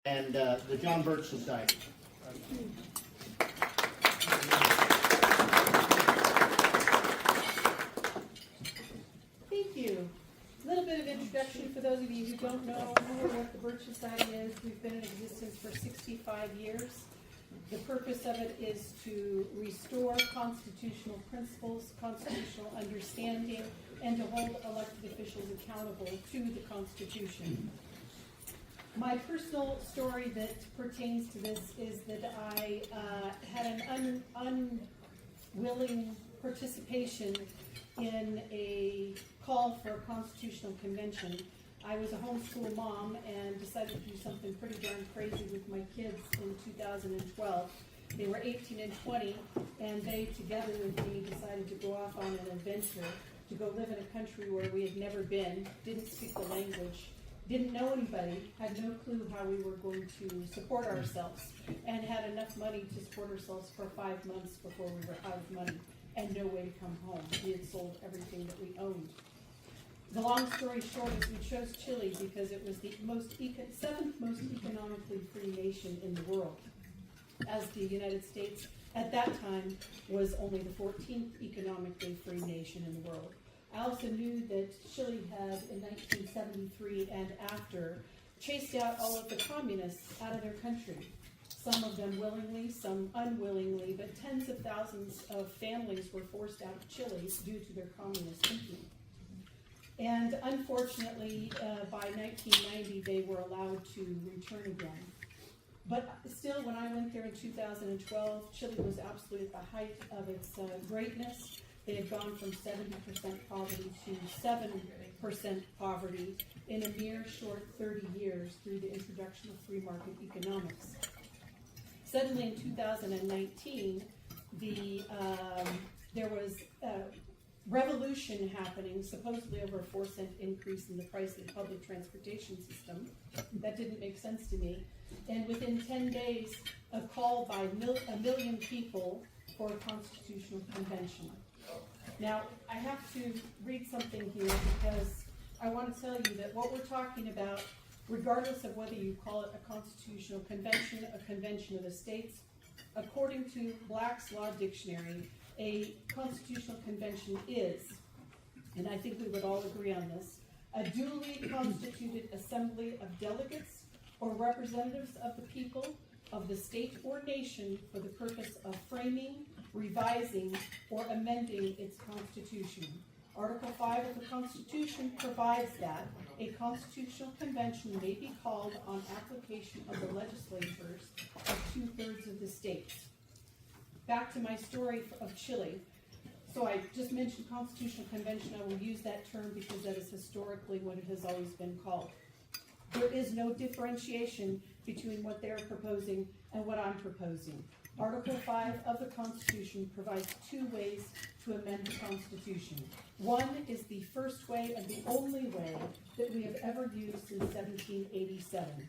and the John Birch Society. Thank you. A little bit of introduction for those of you who don't know who or what the Birch Society is. We've been in existence for 65 years. The purpose of it is to restore constitutional principles, constitutional understanding, and to hold elected officials accountable to the Constitution. My personal story that pertains to this is that I had an unwilling participation in a call for a constitutional convention. I was a homeschool mom and decided to do something pretty darn crazy with my kids in 2012. They were 18 and 20, and they, together with me, decided to go off on an adventure to go live in a country where we had never been, didn't speak the language, didn't know anybody, had no clue how we were going to support ourselves, and had enough money to support ourselves for 5 months before we were out of money and no way to come home. We had sold everything that we owned. The long story short is we chose Chile because it was the seventh most economically free nation in the world, as the United States at that time was only the 14th economically free nation in the world. I also knew that Chile had, in 1973 and after, chased out all of the communists out of their country. Some of them willingly, some unwillingly, but tens of thousands of families were forced out of Chile due to their communist thinking. And unfortunately, by 1990, they were allowed to return again. But still, when I went there in 2012, Chile was absolutely at the height of its greatness. They had gone from 70% poverty to 7% poverty in a mere short 30 years through the introduction of free market economics. Suddenly in 2019, there was revolution happening, supposedly over a 4-cent increase in the price of the public transportation system. That didn't make sense to me. And within 10 days, a call by a million people for a constitutional convention. Now, I have to read something here because I want to tell you that what we're talking about, regardless of whether you call it a constitutional convention, a convention of the states, according to Black's Law Dictionary, a constitutional convention is, and I think we would all agree on this, a duly constituted assembly of delegates or representatives of the people of the state or nation for the purpose of framing, revising, or amending its constitution. Article 5 of the Constitution provides that a constitutional convention may be called on application of the legislatures of 2/3 of the states. Back to my story of Chile. So I just mentioned constitutional convention. I will use that term because that is historically what it has always been called. There is no differentiation between what they're proposing and what I'm proposing. Article 5 of the Constitution provides 2 ways to amend the Constitution. One is the first way and the only way that we have ever used since 1787.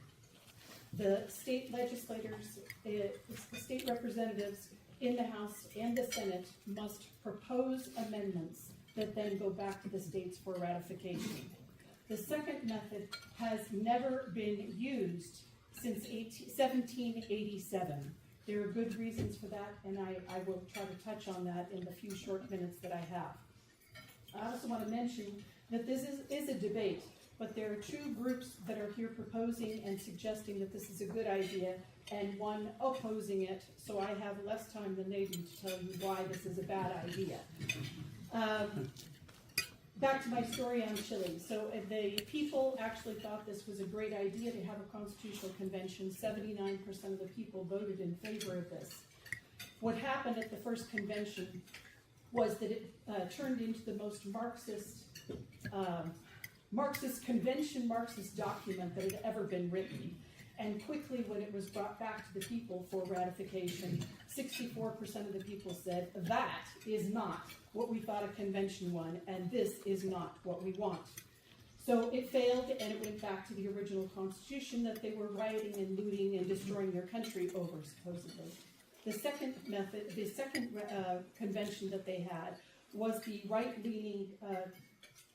The state legislators, the state representatives in the House and the Senate must propose amendments that then go back to the states for ratification. The second method has never been used since 1787. There are good reasons for that, and I will try to touch on that in the few short minutes that I have. I also want to mention that this is a debate, but there are 2 groups that are here proposing and suggesting that this is a good idea, and one opposing it, so I have less time than they do to tell you why this is a bad idea. Back to my story on Chile. So the people actually thought this was a great idea to have a constitutional convention. 79% of the people voted in favor of this. What happened at the first convention was that it turned into the most Marxist document that had ever been written. And quickly, when it was brought back to the people for ratification, 64% of the people said, that is not what we thought a convention was, and this is not what we want. So it failed, and it went back to the original constitution that they were rioting and looting and destroying their country over, supposedly. The second convention that they had was the right-leaning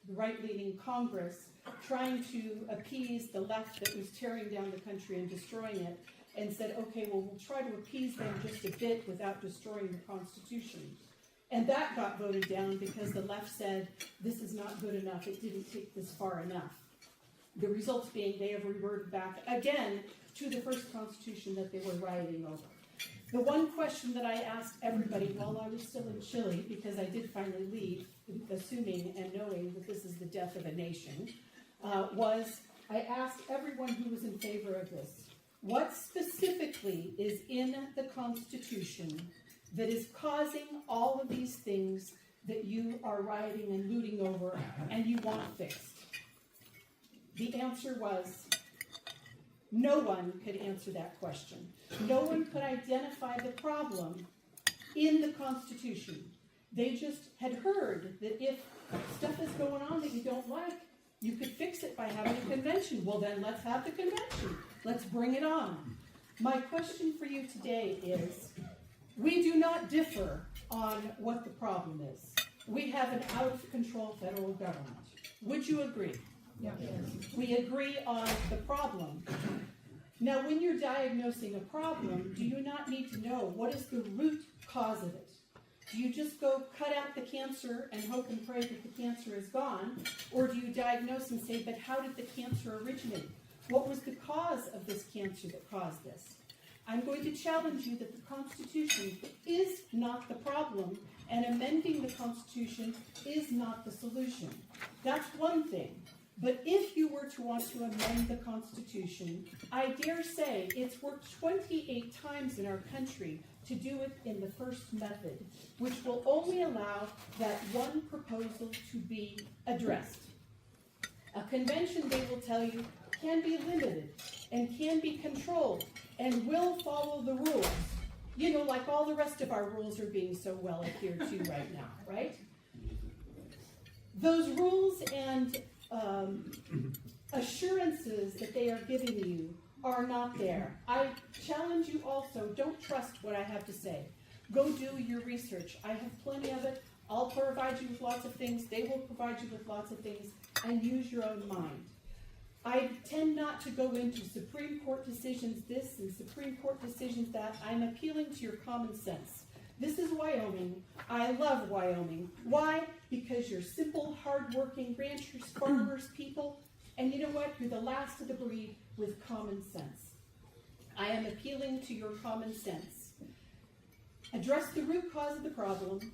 the right-leaning Congress trying to appease the left that was tearing down the country and destroying it, and said, okay, well, we'll try to appease them just a bit without destroying the Constitution. And that got voted down because the left said, this is not good enough, it didn't take this far enough. The results being they have reverted back again to the first Constitution that they were rioting over. The one question that I asked everybody while I was still in Chile, because I did finally leave, assuming and knowing that this is the death of a nation, was I asked everyone who was in favor of this, what specifically is in the Constitution that is causing all of these things that you are rioting and looting over and you want fixed? The answer was, no one could answer that question. No one could identify the problem in the Constitution. They just had heard that if stuff is going on that you don't like, you could fix it by having a convention. Well, then let's have the convention. Let's bring it on. My question for you today is, we do not differ on what the problem is. We have an out-of-control federal government. Would you agree? Yeah. We agree on the problem. Now, when you're diagnosing a problem, do you not need to know what is the root cause of it? Do you just go cut out the cancer and hope and pray that the cancer is gone? Or do you diagnose and say, but how did the cancer originate? What was the cause of this cancer that caused this? I'm going to challenge you that the Constitution is not the problem, and amending the Constitution is not the solution. That's one thing. But if you were to want to amend the Constitution, I dare say it's worked 28 times in our country to do it in the first method, which will only allow that one proposal to be addressed. A convention, they will tell you, can be limited and can be controlled and will follow the rules. You know, like all the rest of our rules are being so well adhered to right now, right? Those rules and assurances that they are giving you are not there. I challenge you also, don't trust what I have to say. Go do your research. I have plenty of it. I'll provide you with lots of things. They will provide you with lots of things, and use your own mind. I tend not to go into Supreme Court decisions this and Supreme Court decisions that. I'm appealing to your common sense. This is Wyoming. I love Wyoming. Why? Because you're simple, hardworking ranchers, farmers, people, and you know what? You're the last of the breed with common sense. I am appealing to your common sense. Address the root cause of the problem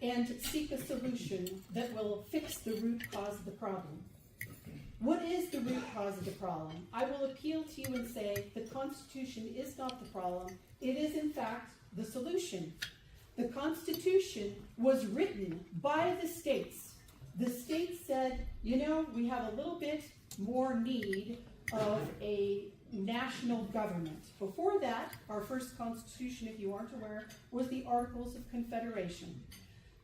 and seek a solution that will fix the root cause of the problem. What is the root cause of the problem? I will appeal to you and say the Constitution is not the problem. It is, in fact, the solution. The Constitution was written by the states. The states said, you know, we have a little bit more need of a national government. Before that, our first Constitution, if you aren't aware, was the Articles of Confederation.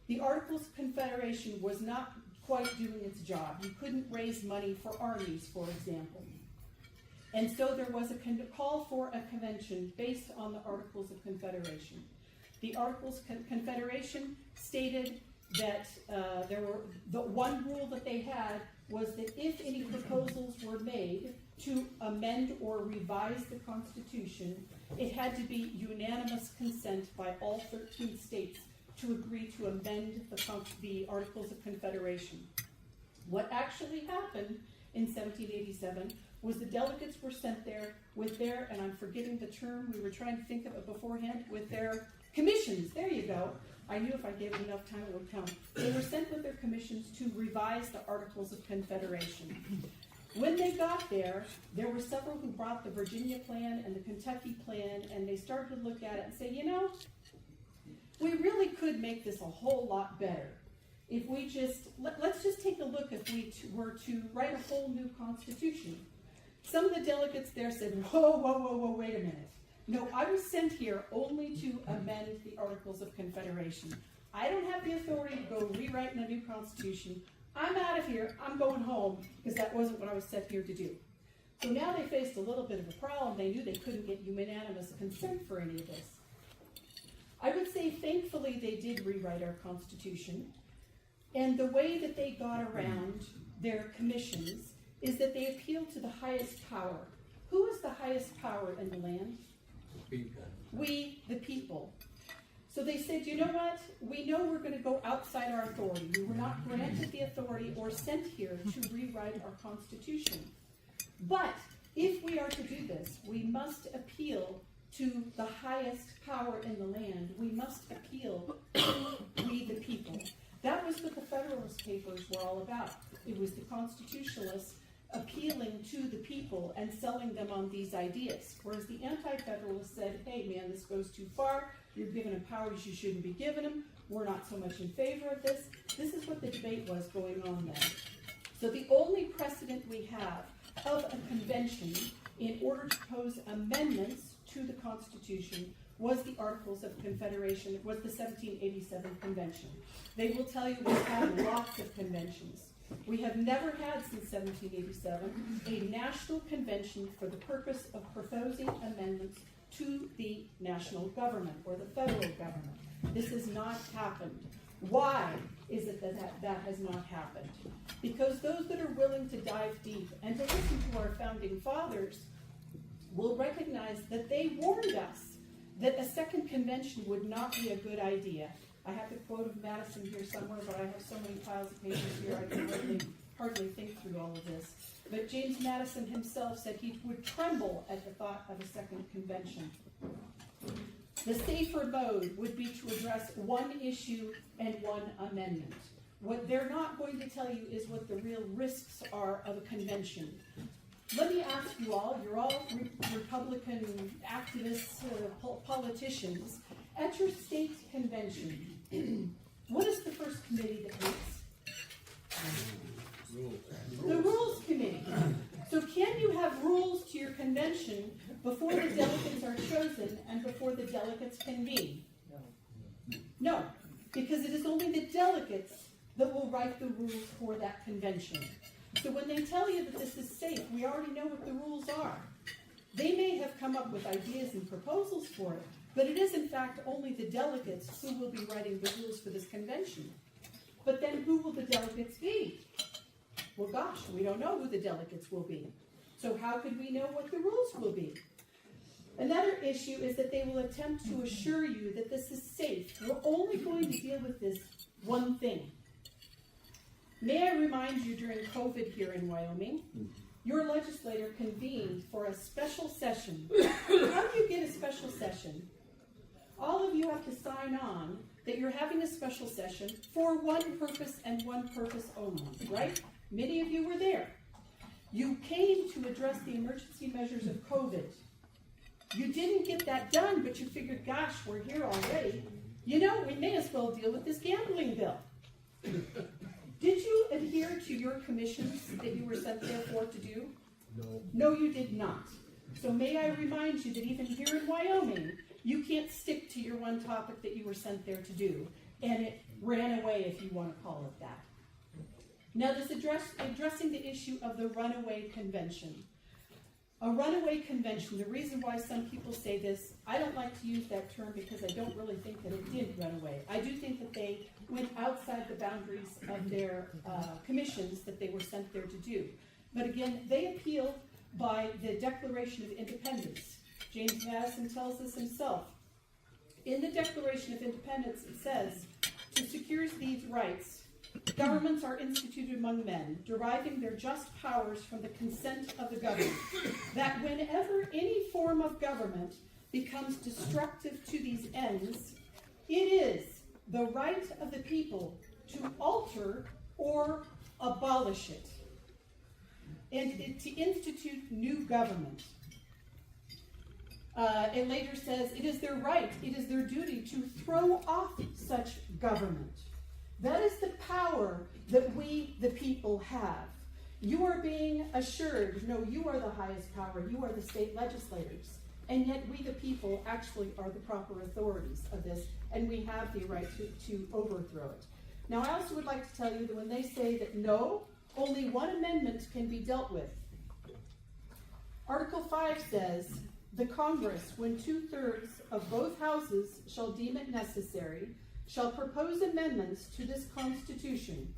The Articles of Confederation was not quite doing its job. You couldn't raise money for armies, for example. And so there was a call for a convention based on the Articles of Confederation. The Articles of Confederation stated that the one rule that they had was that if any proposals were made to amend or revise the Constitution, it had to be unanimous consent by all 13 states to agree to amend the Articles of Confederation. What actually happened in 1787 was the delegates were sent there with their, and I'm forgetting the term, we were trying to think of it beforehand, with their commissions. There you go. I knew if I gave them enough time it would come. They were sent with their commissions to revise the Articles of Confederation. When they got there were several who brought the Virginia plan and the Kentucky plan, and they started to look at it and say, you know, we really could make this a whole lot better. If we just, let's just take a look if we were to write a whole new Constitution. Some of the delegates there said, whoa, wait a minute. No, I was sent here only to amend the Articles of Confederation. I don't have the authority to go rewriting a new Constitution. I'm out of here. I'm going home because that wasn't what I was sent here to do. So now they faced a little bit of a problem. They knew they couldn't get unanimous consent for any of this. I would say, thankfully, they did rewrite our Constitution. And the way that they got around their commissions is that they appealed to the highest power. Who is the highest power in the land? People. We, the people. So they said, you know what? We know we're going to go outside our authority. We were not granted the authority or sent here to rewrite our Constitution. But if we are to do this, we must appeal to the highest power in the land. We must appeal to we, the people. That was what the Federalist Papers were all about. It was the Constitutionalists appealing to the people and selling them on these ideas. Whereas the Anti-Federalists said, hey man, this goes too far. You're giving them powers you shouldn't be giving them. We're not so much in favor of this. This is what the debate was going on then. So the only precedent we have of a convention in order to pose amendments to the Constitution was the Articles of Confederation. It was the 1787 Convention. They will tell you we've had lots of conventions. We have never had since 1787 a national convention for the purpose of proposing amendments to the national government or the federal government. This has not happened. Why is it that has not happened? Because those that are willing to dive deep and to listen to our founding fathers will recognize that they warned us that a second convention would not be a good idea. I have the quote of Madison here somewhere, but I have so many piles of papers here I can hardly think through all of this. But James Madison himself said he would tremble at the thought of a second convention. The safer mode would be to address one issue and one amendment. What they're not going to tell you is what the real risks are of a convention. Let me ask you all, you're all Republican activists, politicians. At your state convention, what is the first committee that meets? The Rules Committee. So can you have rules to your convention before the delegates are chosen and before the delegates convene? No, because it is only the delegates that will write the rules for that convention. So when they tell you that this is safe, we already know what the rules are. They may have come up with ideas and proposals for it, but it is in fact only the delegates who will be writing the rules for this convention. But then who will the delegates be? Well, gosh, we don't know who the delegates will be. So how could we know what the rules will be? Another issue is that they will attempt to assure you that this is safe. We're only going to deal with this one thing. May I remind you, during COVID here in Wyoming, your legislator convened for a special session. How do you get a special session? All of you have to sign on that you're having a special session for one purpose and one purpose only, right? Many of you were there. You came to address the emergency measures of COVID. You didn't get that done, but you figured, gosh, we're here already. You know, we may as well deal with this gambling bill. Did you adhere to your commissions that you were sent there for to do? No. No, you did not. So may I remind you that even here in Wyoming, you can't stick to your one topic that you were sent there to do, and it ran away, if you want to call it that. Now, this addressing the issue of the runaway convention. A runaway convention, the reason why some people say this, I don't like to use that term because I don't really think that it did run away. I do think that they went outside the boundaries of their commissions that they were sent there to do. But again, they appealed by the Declaration of Independence. James Madison tells us himself. In the Declaration of Independence, it says, to secure these rights, governments are instituted among men, deriving their just powers from the consent of the governed, that whenever any form of government becomes destructive to these ends, it is the right of the people to alter or abolish it, and to institute new government. It later says, it is their right, it is their duty to throw off such government. That is the power that we, the people, have. You are being assured, no, you are the highest power, you are the state legislators. And yet we, the people, actually are the proper authorities of this, and we have the right to overthrow it. Now, I also would like to tell you that when they say that no, only one amendment can be dealt with. Article 5 says, the Congress, when 2/3 of both houses shall deem it necessary, shall propose amendments to this Constitution.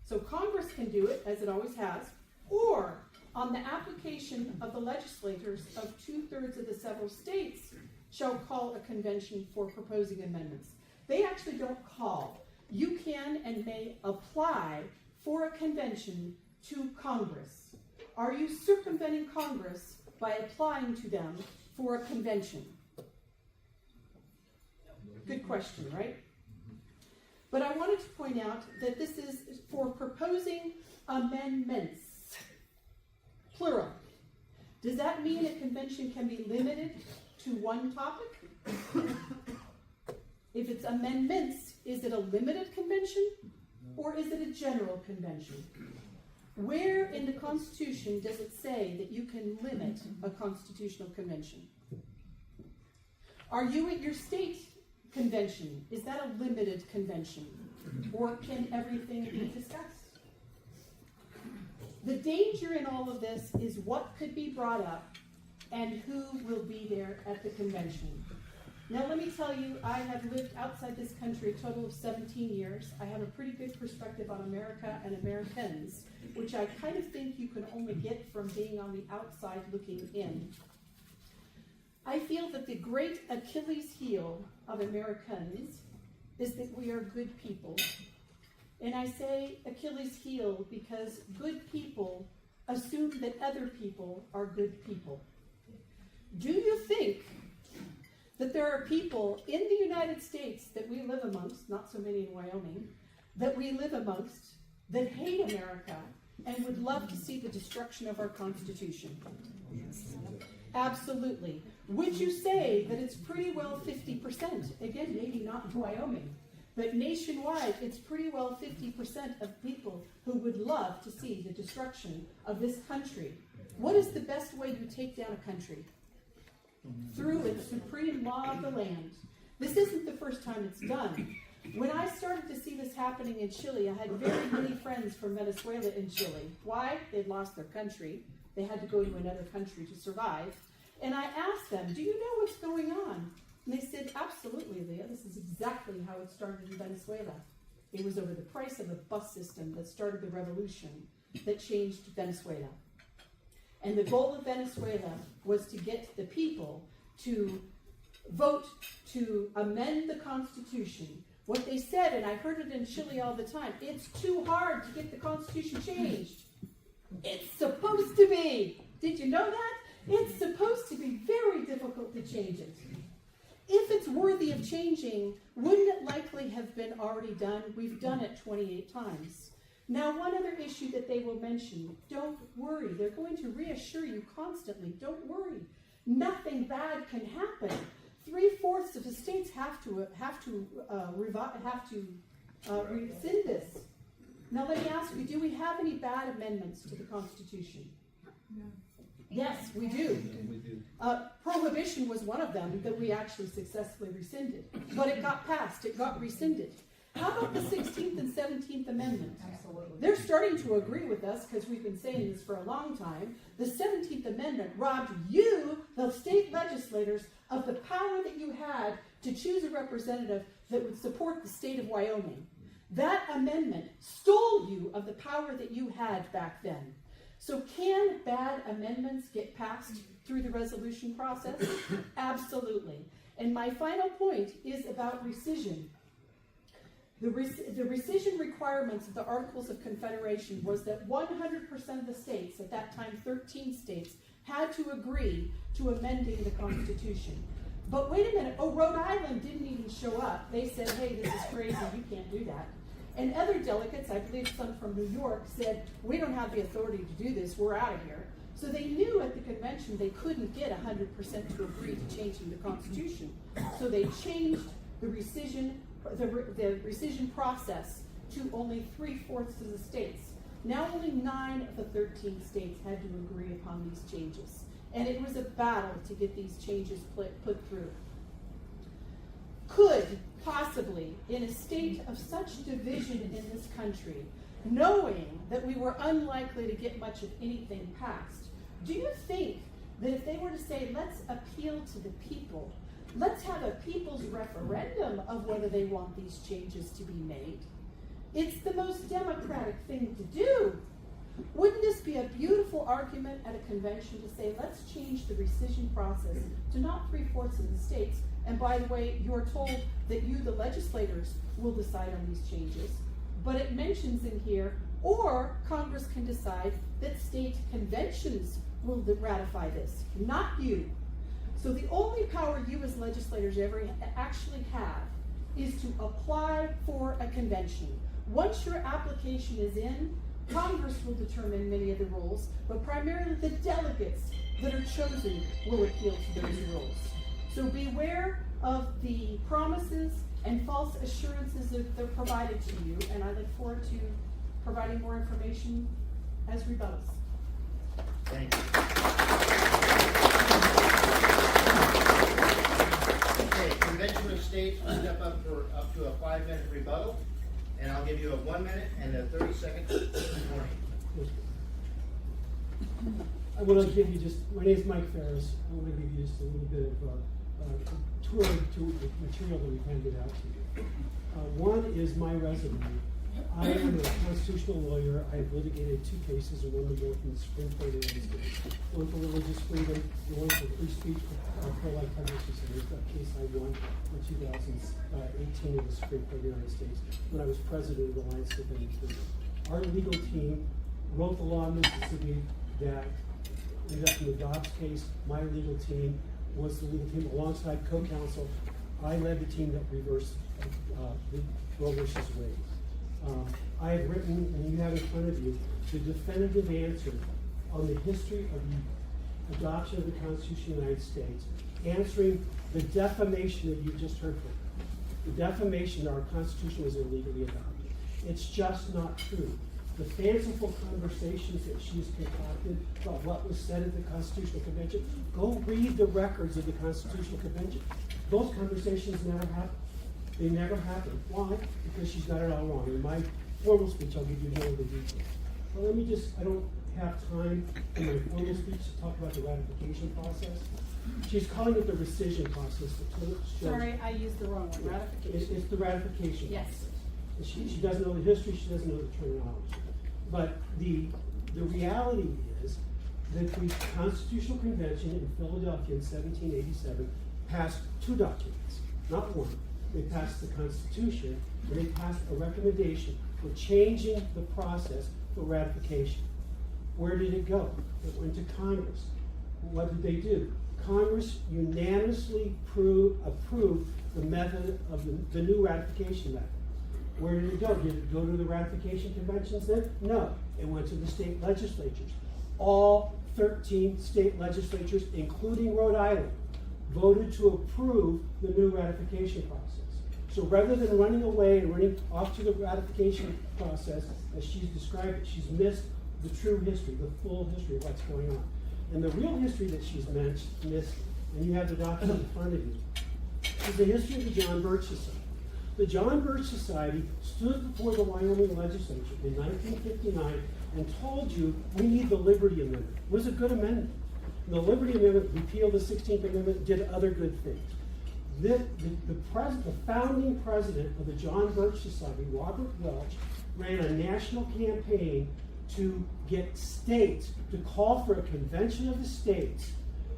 So Congress can do it, as it always has, or on the application of the legislators of 2/3 of the several states shall call a convention for proposing amendments. They actually don't call. You can and may apply for a convention to Congress. Are you circumventing Congress by applying to them for a convention? Good question, right? But I wanted to point out that this is for proposing amendments, plural. Does that mean a convention can be limited to one topic? If it's amendments, is it a limited convention or is it a general convention? Where in the Constitution does it say that you can limit a constitutional convention? Are you at your state convention? Is that a limited convention? Or can everything be discussed? The danger in all of this is what could be brought up and who will be there at the convention. Now let me tell you, I have lived outside this country a total of 17 years. I have a pretty good perspective on America and Americans, which I kind of think you can only get from being on the outside looking in. I feel that the great Achilles heel of Americans is that we are good people. And I say Achilles heel because good people assume that other people are good people. Do you think that there are people in the United States that we live amongst, not so many in Wyoming, that we live amongst, that hate America and would love to see the destruction of our Constitution? Yes. Absolutely. Would you say that it's pretty well 50%? Again, maybe not in Wyoming, but nationwide, it's pretty well 50% of people who would love to see the destruction of this country. What is the best way to take down a country? Through its supreme law of the land. This isn't the first time it's done. When I started to see this happening in Chile, I had very many friends from Venezuela in Chile. Why? They'd lost their country. They had to go to another country to survive. And I asked them, do you know what's going on? And they said, absolutely, Leah. This is exactly how it started in Venezuela. It was over the price of a bus system that started the revolution that changed Venezuela. And the goal of Venezuela was to get the people to vote to amend the Constitution. What they said, and I heard it in Chile all the time, it's too hard to get the Constitution changed. It's supposed to be. Did you know that? It's supposed to be very difficult to change it. If it's worthy of changing, wouldn't it likely have been already done? We've done it 28 times. Now, one other issue that they will mention, don't worry. They're going to reassure you constantly. Don't worry. Nothing bad can happen. 3/4 of the states have to rescind this. Now, let me ask you, do we have any bad amendments to the Constitution? No. Yes, we do. Prohibition was one of them that we actually successfully rescinded. But it got passed. It got rescinded. How about the 16th and 17th Amendment? Absolutely. They're starting to agree with us because we've been saying this for a long time. The 17th Amendment robbed you, the state legislators, of the power that you had to choose a representative that would support the state of Wyoming. That amendment stole you of the power that you had back then. So can bad amendments get passed through the resolution process? Absolutely. And my final point is about rescission. The rescission requirements of the Articles of Confederation was that 100% of the states, at that time 13 states, had to agree to amending the Constitution. But wait a minute, Rhode Island didn't even show up. They said, hey, this is crazy, you can't do that. And other delegates, I believe some from New York, said, we don't have the authority to do this, we're out of here. So they knew at the convention they couldn't get 100% to agree to changing the Constitution. So they changed the rescission process to only 3/4 of the states. Now only 9 of the 13 states had to agree upon these changes. And it was a battle to get these changes put through. Could possibly, in a state of such division in this country, knowing that we were unlikely to get much of anything passed, do you think that if they were to say, let's appeal to the people, let's have a people's referendum of whether they want these changes to be made. It's the most democratic thing to do. Wouldn't this be a beautiful argument at a convention to say, let's change the rescission process to not 3/4 of the states, and by the way, you're told that you, the legislators, will decide on these changes, but it mentions in here, or Congress can decide that state conventions will ratify this, not you. So the only power you as legislators ever actually have is to apply for a convention. Once your application is in, Congress will determine many of the rules, but primarily the delegates that are chosen will appeal to those rules. So beware of the promises and false assurances that they're provided to you, and I look forward to providing more information as rebuttals. Thank you. Okay, Convention of States will step up for up to a 5-minute rebuttal, and I'll give you a 1 minute and a 30-second warning. I want to give you just, my name is Mike Farris. I want to give you just a little bit of a tour to the material that we've handed out to you. One is my resume. I am a constitutional lawyer. I have litigated 2 cases, and one both in the Supreme Court of the United States. One for religious freedom, and one for free speech for pro-life countries. And there's that case I won in 2018 in the Supreme Court of the United States when I was president of the Alliance for Defending Freedom. Our legal team wrote the law in Mississippi that ended up in the Dobbs case. My legal team was the legal team alongside co-counsel. I led the team that reversed the Roe versus Wade. I have written, and you have in front of you, the definitive answer on the history of the adoption of the Constitution of the United States, answering the defamation that you just heard from. The defamation that our Constitution was illegally adopted. It's just not true. The fanciful conversations that she's concocted about what was said at the Constitutional Convention, go read the records of the Constitutional Convention. Those conversations never happened. They never happened. Why? Because she's got it all wrong. In my formal speech, I'll give you more of the details. But let me just, I don't have time in my formal speech to talk about the ratification process. She's calling it the rescission process. Sorry, I used the wrong one, ratification. It's the ratification Yes. process. She doesn't know the history, she doesn't know the terminology. But the reality is that the Constitutional Convention in Philadelphia in 1787 passed 2 documents, not one. They passed the Constitution, and they passed a recommendation for changing the process for ratification. Where did it go? It went to Congress. What did they do? Congress unanimously approved the method of the new ratification method. Where did it go? Did it go to the ratification conventions then? No. It went to the state legislatures. All 13 state legislatures, including Rhode Island, voted to approve the new ratification process. So rather than running away and running off to the ratification process, as she's described it, she's missed the true history, the full history of what's going on. And the real history that she's missed, and you have the document in front of you, is the history of the John Birch Society. The John Birch Society stood before the Wyoming legislature in 1959 and told you we need the Liberty Amendment. It was a good amendment. And the Liberty Amendment repealed the 16th Amendment, did other good things. The founding president of the John Birch Society, Robert Welch, ran a national campaign to get states to call for a convention of the states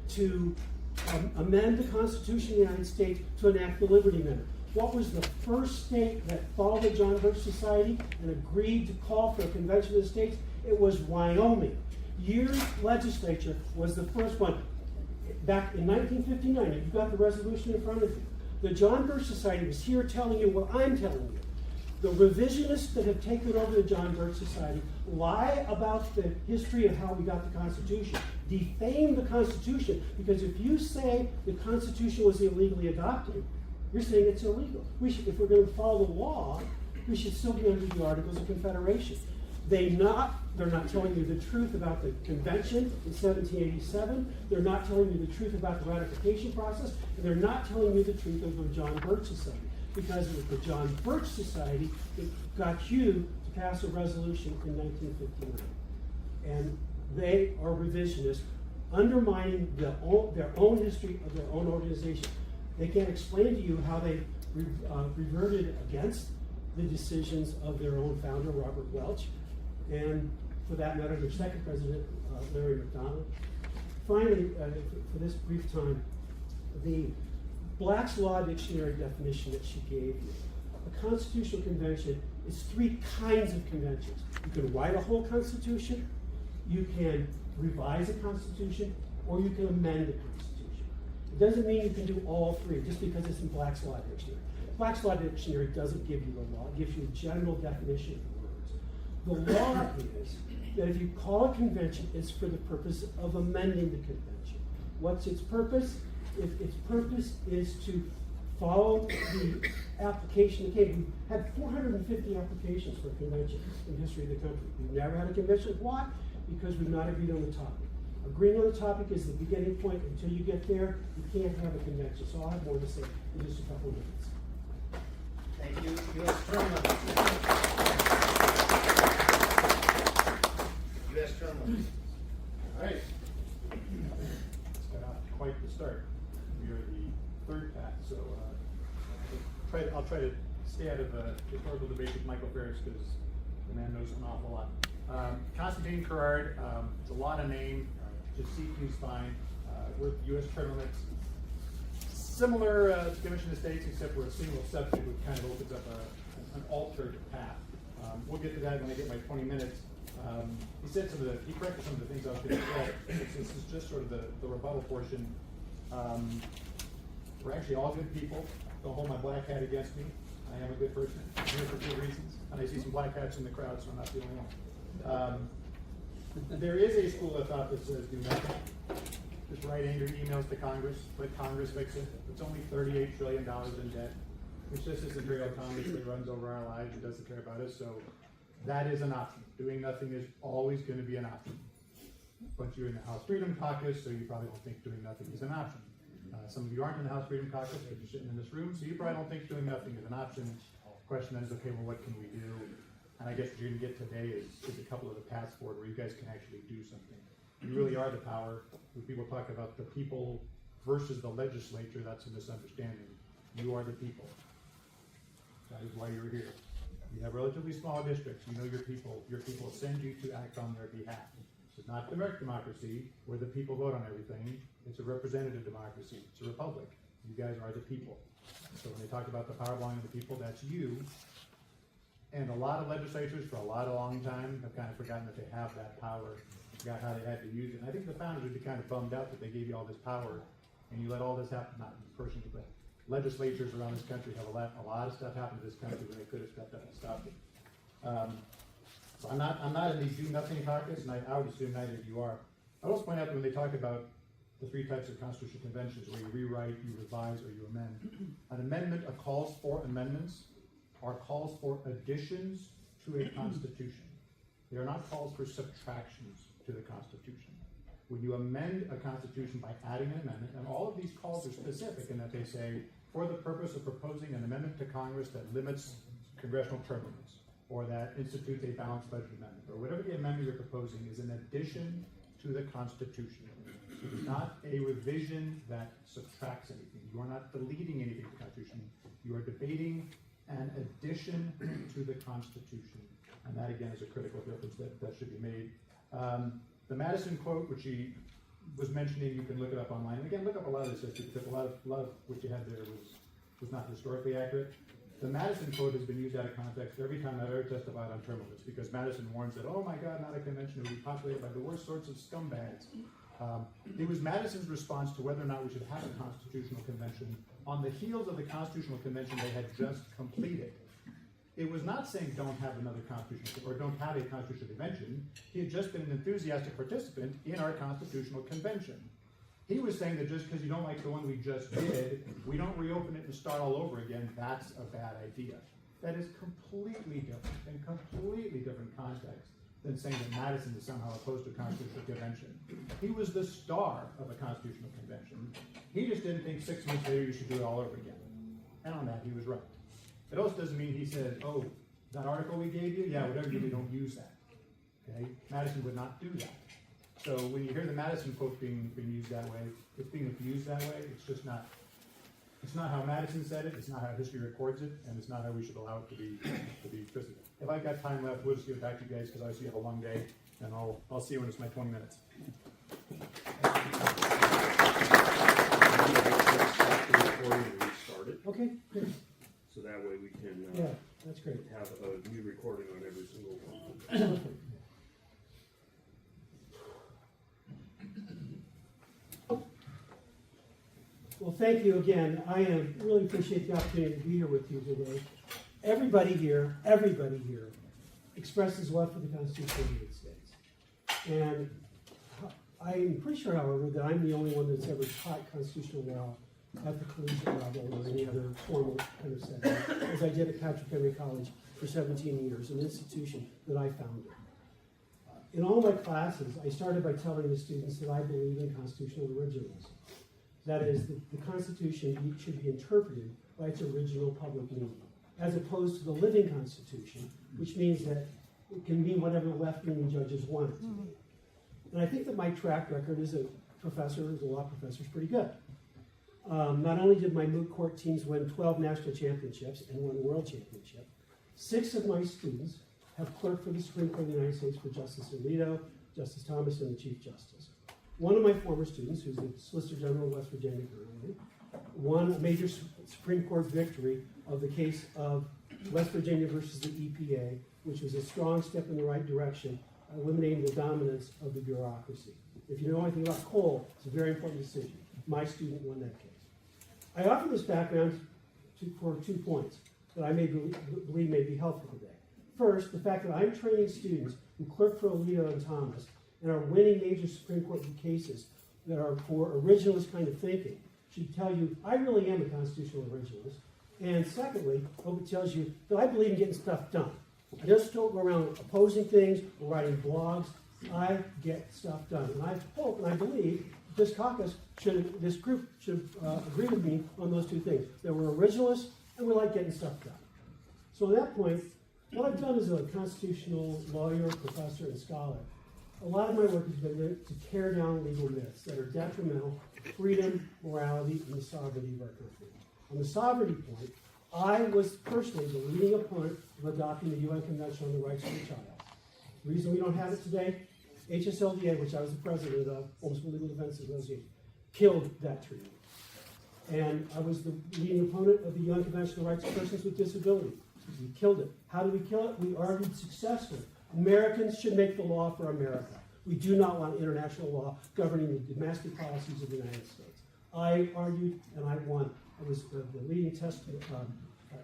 to amend the Constitution of the United States to enact the Liberty Amendment. What was the first state that followed the John Birch Society and agreed to call for a convention of the states? It was Wyoming. Your legislature was the first one. Back in 1959, and you've got the resolution in front of you, the John Birch Society was here telling you what I'm telling you. The revisionists that have taken over the John Birch Society lie about the history of how we got the Constitution, defame the Constitution, because if you say the Constitution was illegally adopted, you're saying it's illegal. If we're going to follow the law, we should still be under the Articles of Confederation. They're not telling you the truth about the convention in 1787. They're not telling you the truth about the ratification process. And they're not telling you the truth of the John Birch Society. Because it was the John Birch Society that got you to pass a resolution in 1959. And they are revisionists, undermining their own history of their own organization. They can't explain to you how they reverted against the decisions of their own founder, Robert Welch, and for that matter, their second president, Larry McDonald. Finally, for this brief time, the Black's Law Dictionary definition that she gave you. A constitutional convention is 3 kinds of conventions. You can write a whole constitution, you can revise a constitution, or you can amend the constitution. It doesn't mean you can do all 3 just because it's in Black's Law Dictionary. Black's Law Dictionary doesn't give you the law, it gives you a general definition of the words. The law is that if you call a convention, it's for the purpose of amending the convention. What's its purpose? If its purpose is to follow the application that came. We had 450 applications for a convention in the history of the country. We've never had a convention. Why? Because we've not agreed on the topic. Agreeing on the topic is the beginning point. Until you get there, you can't have a convention. So I'll have more to say in just a couple of minutes. Thank you. U.S. term limits. U.S. term limits. All right. It's got off quite the start. We are the third pack, so I'll try to stay out of historical debate with Michael Farris because the man knows an awful lot. Constantine Carrard, it's a lot of name. Just CQ's fine. We're U.S. term limits. Similar to Convention of States, except we're a single subject, which kind of opens up an altered path. We'll get to that when I get my 20 minutes. He corrected some of the things I was going to say. This is just sort of the rebuttal portion. We're actually all good people. Don't hold my black hat against me. I am a good person. I'm here for good reasons. And I see some black hats in the crowd, so I'm not the only one. There is a school of thought that says do nothing. Just write angry emails to Congress. Let Congress fix it. It's only $38 trillion in debt. It's just this imperial Congress that runs over our lives and doesn't care about us. So that is an option. Doing nothing is always going to be an option. But you're in the House Freedom Caucus, so you probably don't think doing nothing is an option. Some of you aren't in the House Freedom Caucus, but you're sitting in this room, so you probably don't think doing nothing is an option. The question then is, okay, well, what can we do? And I guess what you're going to get today is a couple of the paths forward where you guys can actually do something. You really are the power. When people talk about the people versus the legislature, that's a misunderstanding. You are the people. That is why you're here. You have relatively small districts. You know your people. Your people send you to act on their behalf. It's not direct democracy where the people vote on everything. It's a representative democracy. It's a republic. You guys are the people. So when they talk about the power belonging to the people, that's you. And a lot of legislatures for a long time have kind of forgotten that they have that power, forgot how they had to use it. And I think the founders would be kind of bummed out that they gave you all this power and you let all this happen, not personally, but legislatures around this country have let a lot of stuff happen to this country when they could have stepped up and stopped it. So I'm not in the do nothing caucus, and I would assume neither of you are. I also point out that when they talk about the 3 types of constitutional conventions, where you rewrite, you revise, or you amend, an amendment, a calls for amendments, are calls for additions to a constitution. They are not calls for subtractions to the Constitution. When you amend a constitution by adding an amendment, and all of these calls are specific in that they say, for the purpose of proposing an amendment to Congress that limits congressional term limits, or that institutes a balanced budget amendment, or whatever the amendment you're proposing is an addition to the Constitution. It is not a revision that subtracts anything. You are not deleting anything from the Constitution. You are debating an addition to the Constitution. And that, again, is a critical difference that should be made. The Madison quote, which he was mentioning, you can look it up online. And again, look up a lot of this history, because a lot of what you had there was not historically accurate. The Madison quote has been used out of context every time I've ever testified on term limits, because Madison warns that, oh my God, not a convention, it would be populated by the worst sorts of scumbags. It was Madison's response to whether or not we should have a constitutional convention on the heels of the constitutional convention they had just completed. It was not saying don't have another constitutional, or don't have a constitutional convention. He had just been an enthusiastic participant in our constitutional convention. He was saying that just because you don't like the one we just did, we don't reopen it and start all over again. That's a bad idea. That is completely different, in completely different context than saying that Madison is somehow opposed to a constitutional convention. He was the star of a constitutional convention. He just didn't think 6 months later you should do it all over again. And on that, he was right. It also doesn't mean he said, oh, that article we gave you, yeah, whatever you do, don't use that. Okay? Madison would not do that. So when you hear the Madison quote being used that way, it's being abused that way, it's just not It's not how Madison said it, it's not how history records it, and it's not how we should allow it to be twisted. If I've got time left, we'll just give it back to you guys, because obviously you have a long day, and I'll see you when it's my 20 minutes. Okay, good. So that way we can Yeah, that's great. have a new recording on every single one. Perfect. Well, thank you again. I really appreciate the opportunity to be here with you today. Everybody here expresses love for the Constitution of the United States. And I'm pretty sure, however, that I'm the only one that's ever taught constitutional law at the collegiate level or any other formal kind of setting, as I did at Patrick Henry College for 17 years, an institution that I founded. In all my classes, I started by telling the students that I believe in constitutional originalism. That is, the Constitution should be interpreted by its original public meaning, as opposed to the living Constitution, which means that it can mean whatever the left-leaning judges want it to be. And I think that my track record as a law professor, is pretty good. Not only did my moot court teams win 12 national championships and 1 world championship, 6 of my students have clerked for the Supreme Court of the United States for Justice Alito, Justice Thomas, and the Chief Justice. One of my former students, who's the Solicitor General of West Virginia currently, won a major Supreme Court victory of the case of West Virginia versus the EPA, which was a strong step in the right direction, eliminating the dominance of the bureaucracy. If you know anything about coal, it's a very important decision. My student won that case. I offer this background for 2 points that I believe may be helpful today. First, the fact that I'm training students who clerk for Alito and Thomas and are winning major Supreme Court cases that are for originalist kind of thinking should tell you I really am a constitutional originalist. And secondly, I hope it tells you that I believe in getting stuff done. I just don't go around opposing things or writing blogs. I get stuff done. And I hope and I believe this group should agree with me on those 2 things. That we're originalists and we like getting stuff done. So at that point, what I've done as a constitutional lawyer, professor, and scholar, a lot of my work has been to tear down legal myths that are detrimental to freedom, morality, and the sovereignty of our country. On the sovereignty point, I was personally the leading opponent of adopting the UN Convention on the Rights of the Child. The reason we don't have it today, HSLDA, which I was the president of, Homeschool Legal Defense Association, killed that treaty. And I was the leading opponent of the UN Convention on the Rights of Persons with Disabilities. We killed it. How did we kill it? We argued successfully. Americans should make the law for America. We do not want international law governing the domestic policies of the United States. I argued and I won. I was the leading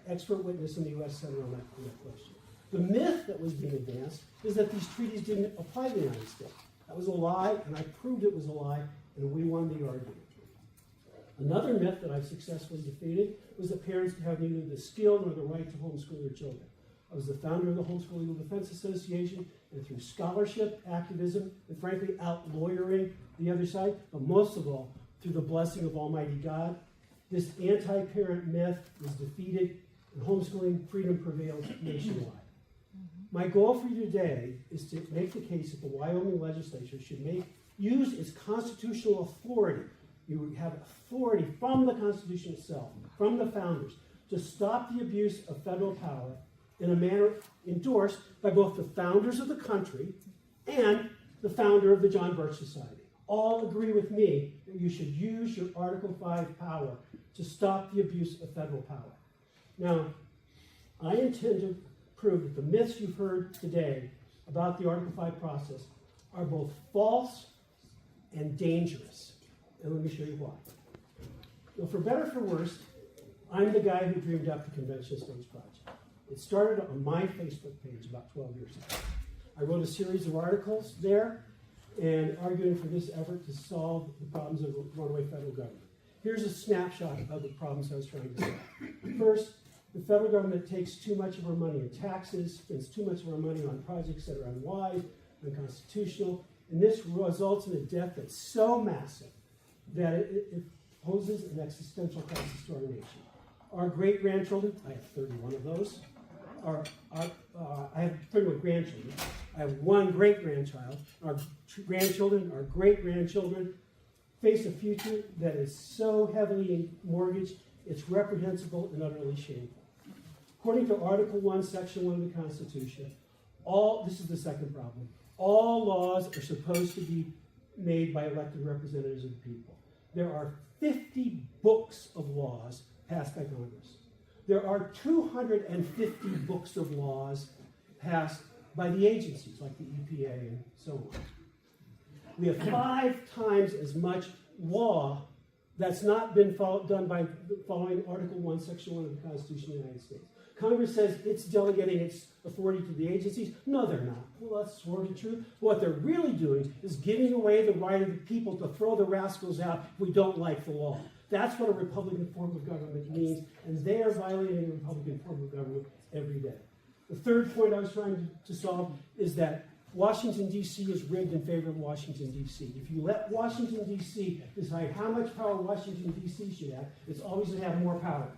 expert witness in the U.S. Senate on that question. The myth that was being advanced is that these treaties didn't apply to the United States. That was a lie, and I proved it was a lie, and we won the argument. Another myth that I've successfully defeated was that parents have neither the skill nor the right to homeschool their children. I was the founder of the Homeschool Legal Defense Association, and through scholarship, activism, and frankly, out-lawyering the other side, but most of all, through the blessing of Almighty God, this anti-parent myth was defeated, and homeschooling freedom prevailed nationwide. My goal for you today is to make the case that the Wyoming legislature should use its constitutional authority. You have authority from the Constitution itself, from the founders, to stop the abuse of federal power in a manner endorsed by both the founders of the country and the founder of the John Birch Society. All agree with me that you should use your Article 5 power to stop the abuse of federal power. Now, I intend to prove that the myths you've heard today about the Article 5 process are both false and dangerous. And let me show you why. Well, for better or for worse, I'm the guy who dreamed up the Convention of States Project. It started on my Facebook page about 12 years ago. I wrote a series of articles there and arguing for this effort to solve the problems of runaway federal government. Here's a snapshot of the problems I was trying to solve. First, the federal government takes too much of our money in taxes, spends too much of our money on projects that are unwise, unconstitutional, and this results in a debt that's so massive that it poses an existential crisis to our nation. Our great-grandchildren, I have 31 of those, I have 31 grandchildren, I have 1 great-grandchild, our grandchildren, our great-grandchildren face a future that is so heavily mortgaged It's reprehensible and utterly shameful. According to Article 1, Section 1 of the Constitution, this is the second problem, all laws are supposed to be made by elected representatives of the people. There are 50 books of laws passed by Congress. There are 250 books of laws passed by the agencies, like the EPA and so on. We have 5 times as much law that's not been done by following Article 1, Section 1 of the Constitution of the United States. Congress says it's delegating its authority to the agencies. No, they're not. Well, that's sort of true. What they're really doing is giving away the right of the people to throw the rascals out if we don't like the law. That's what a Republican form of government means, and they are violating the Republican form of government every day. The third point I was trying to solve is that Washington, D.C. is rigged in favor of Washington, D.C. If you let Washington, D.C. decide how much power Washington, D.C. should have, it's always going to have more power.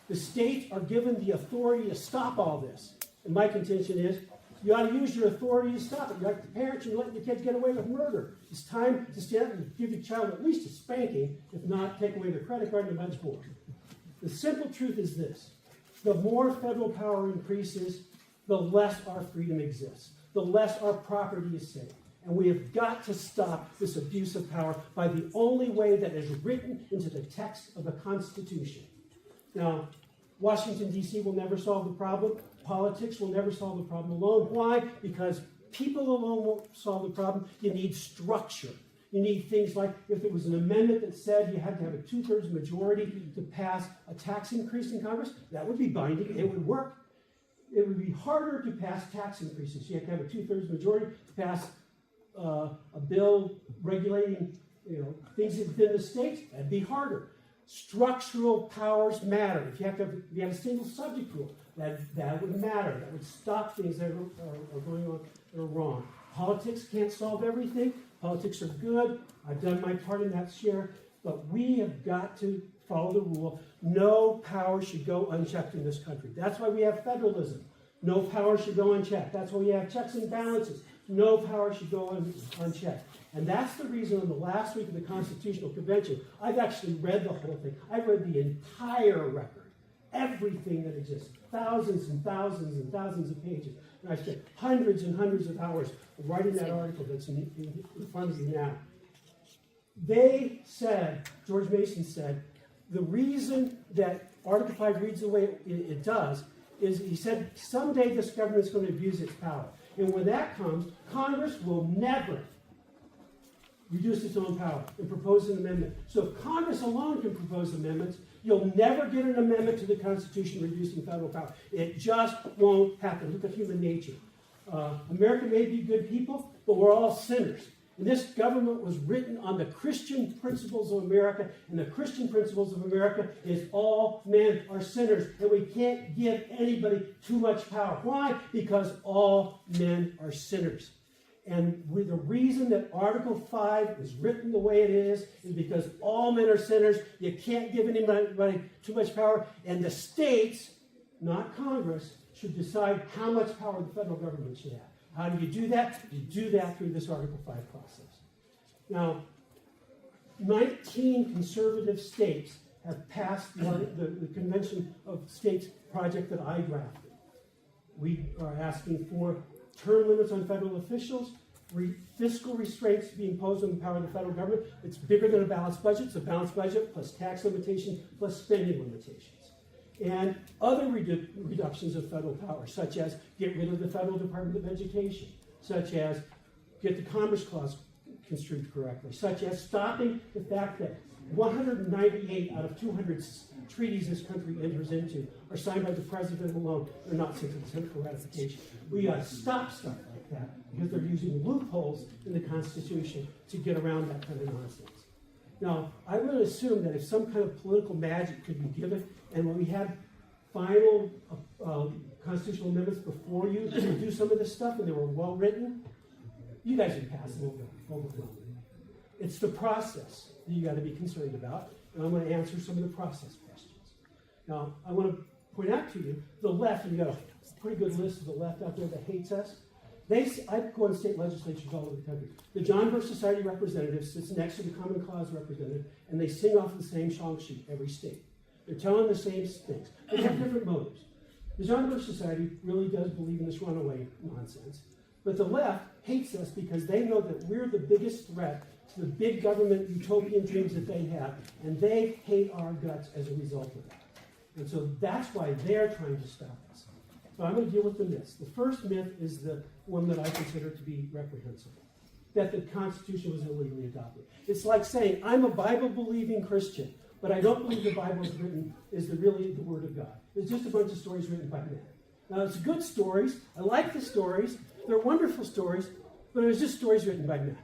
The states are given the authority to stop all this. And my contention is, you ought to use your authority to stop it. You're like the parents, you're letting your kids get away with murder. It's time to stand up and give your child at least a spanking, if not take away their credit card and much more. The simple truth is this. The more federal power increases, the less our freedom exists. The less our property is safe. And we have got to stop this abuse of power by the only way that is written into the text of the Constitution. Now, Washington, D.C. will never solve the problem. Politics will never solve the problem alone. Why? Because people alone won't solve the problem. You need structure. You need things like, if there was an amendment that said you had to have a 2/3 majority to pass a tax increase in Congress, that would be binding. It would work. It would be harder to pass tax increases. You have to have a 2/3 majority to pass a bill regulating, things within the states. That'd be harder. Structural powers matter. If you have a single subject rule, that would matter. That would stop things that are going on that are wrong. Politics can't solve everything. Politics are good. I've done my part in that share. But we have got to follow the rule. No power should go unchecked in this country. That's why we have federalism. No power should go unchecked. That's why we have checks and balances. No power should go unchecked. And that's the reason on the last week of the Constitutional Convention, I've actually read the whole thing. I've read the entire record, everything that exists, thousands and thousands and thousands of pages. And I've spent hundreds and hundreds of hours writing that article that's in front of you now. They said, George Mason said, the reason that Article 5 reads the way it does is, he said, someday this government's going to abuse its power. And when that comes, Congress will never reduce its own power and propose an amendment. So if Congress alone can propose amendments, you'll never get an amendment to the Constitution reducing federal power. It just won't happen. Look at human nature. America may be good people, but we're all sinners. And this government was written on the Christian principles of America, and the Christian principles of America is all men are sinners, and we can't give anybody too much power. Why? Because all men are sinners. And the reason that Article 5 is written the way it is because all men are sinners. You can't give anybody too much power, and the states, not Congress, should decide how much power the federal government should have. How do you do that? You do that through this Article 5 process. Now, 19 conservative states have passed the Convention of States project that I drafted. We are asking for term limits on federal officials, fiscal restraints to be imposed on the power of the federal government. It's bigger than a balanced budget. It's a balanced budget plus tax limitations plus spending limitations. And other reductions of federal power, such as get rid of the Federal Department of Education, such as get the Commerce Clause construed correctly, such as stopping the fact that 198 out of 200 treaties this country enters into are signed by the president alone. They're not sent to the Senate for ratification. We got to stop stuff like that because they're using loopholes in the Constitution to get around that kind of nonsense. Now, I would assume that if some kind of political magic could be given, and when we had final constitutional amendments before you to do some of this stuff, and they were well written, you guys would pass them overwhelmingly. It's the process that you got to be concerned about, and I'm going to answer some of the process questions. Now, I want to point out to you, the left, and you got a pretty good list of the left out there that hates us. I go in state legislatures all over the country. The John Birch Society representative sits next to the Common Cause representative, and they sing off the same song sheet every state. They're telling the same things. They have different motives. The John Birch Society really does believe in this runaway nonsense. But the left hates us because they know that we're the biggest threat to the big government utopian dreams that they have, and they hate our guts as a result of that. And so that's why they're trying to stop us. So I'm going to deal with the myths. The first myth is the one that I consider to be reprehensible, that the Constitution was illegally adopted. It's like saying, I'm a Bible-believing Christian, but I don't believe the Bible is really the Word of God. It's just a bunch of stories written by men. Now, it's good stories. I like the stories. They're wonderful stories, but it was just stories written by men.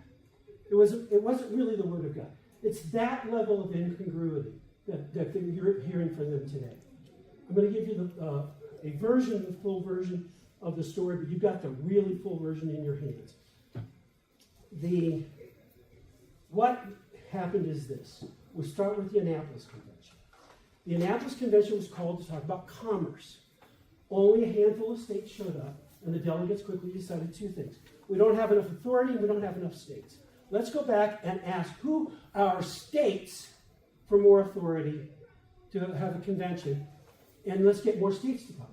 It wasn't really the Word of God. It's that level of incongruity that you're hearing from them today. I'm going to give you the full version of the story, but you've got the really full version in your hands. What happened is this. We start with the Annapolis Convention. The Annapolis Convention was called to talk about commerce. Only a handful of states showed up, and the delegates quickly decided two things. We don't have enough authority, and we don't have enough states. Let's go back and ask who are states for more authority to have a convention, and let's get more states to come.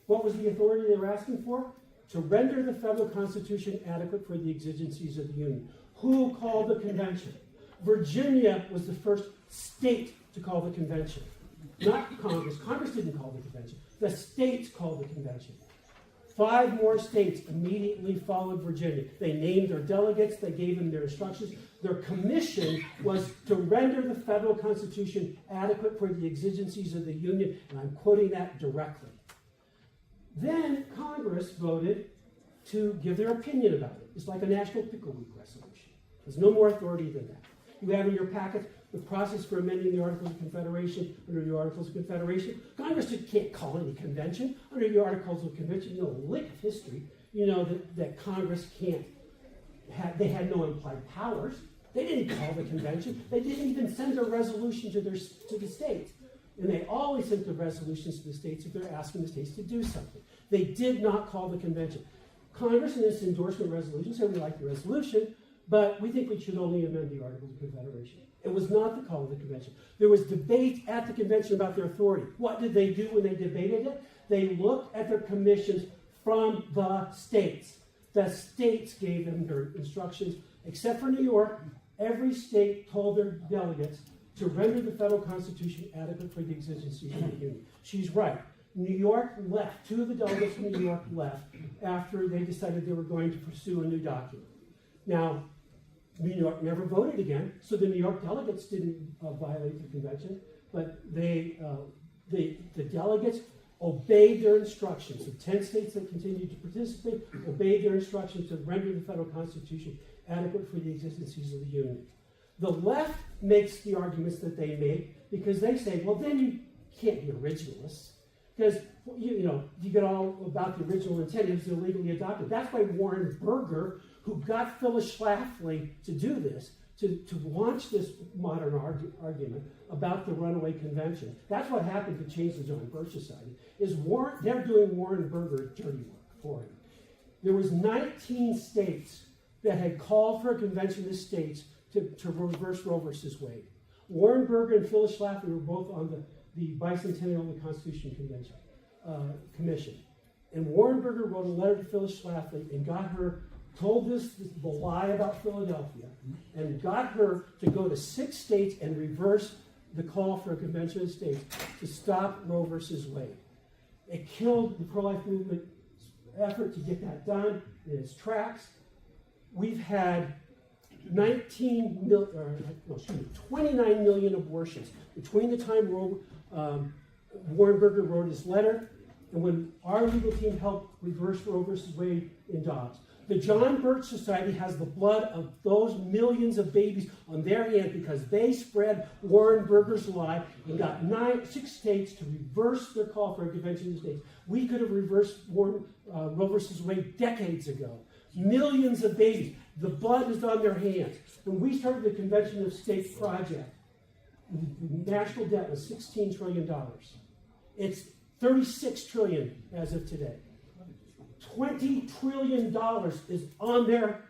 What was the authority they were asking for? To render the federal constitution adequate for the exigencies of the Union. Who called the convention? Virginia was the first state to call the convention. Not Congress. Congress didn't call the convention. The states called the convention. 5 more states immediately followed Virginia. They named their delegates. They gave them their instructions. Their commission was to render the federal constitution adequate for the exigencies of the Union, and I'm quoting that directly. Then Congress voted to give their opinion about it. It's like a National Pickle Week resolution. There's no more authority than that. You have in your packet the process for amending the Articles of Confederation. Under the Articles of Confederation, Congress can't call any convention. Under the Articles of Convention, you know, a lick of history, you know that Congress can't they had no implied powers. They didn't call the convention. They didn't even send a resolution to the states. And they always sent the resolutions to the states if they're asking the states to do something. They did not call the convention. Congress in its endorsement resolution said we like the resolution, but we think we should only amend the Articles of Confederation. It was not the call of the convention. There was debate at the convention about their authority. What did they do when they debated it? They looked at their commissions from the states. The states gave them their instructions. Except for New York, every state told their delegates to render the federal constitution adequate for the exigencies of the Union. She's right. New York left. 2 of the delegates from New York left after they decided they were going to pursue a new document. Now, New York never voted again, so the New York delegates didn't violate the convention, but the delegates obeyed their instructions. The 10 states that continued to participate obeyed their instructions to render the federal constitution adequate for the exigencies of the Union. The left makes the arguments that they make because they say, well, then you can't be originalists because you get all about the original intent. It was illegally adopted. That's why Warren Burger, who got Phyllis Schlafly to do this, to launch this modern argument about the runaway convention. That's what happened to change the John Birch Society. They're doing Warren Burger dirty work for him. There was 19 states that had called for a convention of states to reverse Roe versus Wade. Warren Burger and Phyllis Schlafly were both on the Bicentennial of the Constitution Commission. And Warren Burger wrote a letter to Phyllis Schlafly and told the lie about Philadelphia, and got her to go to 6 states and reverse the call for a convention of states to stop Roe versus Wade. It killed the pro-life movement's effort to get that done in its tracks. We've had 29 million abortions between the time Warren Burger wrote his letter and when our legal team helped reverse Roe versus Wade in Dobbs. The John Birch Society has the blood of those millions of babies on their hand because they spread Warren Burger's lie and got 6 states to reverse their call for a convention of states. We could have reversed Roe versus Wade decades ago. Millions of babies. The blood is on their hands. When we started the Convention of States project, the national debt was $16 trillion. It's $36 trillion as of today. $20 trillion is on their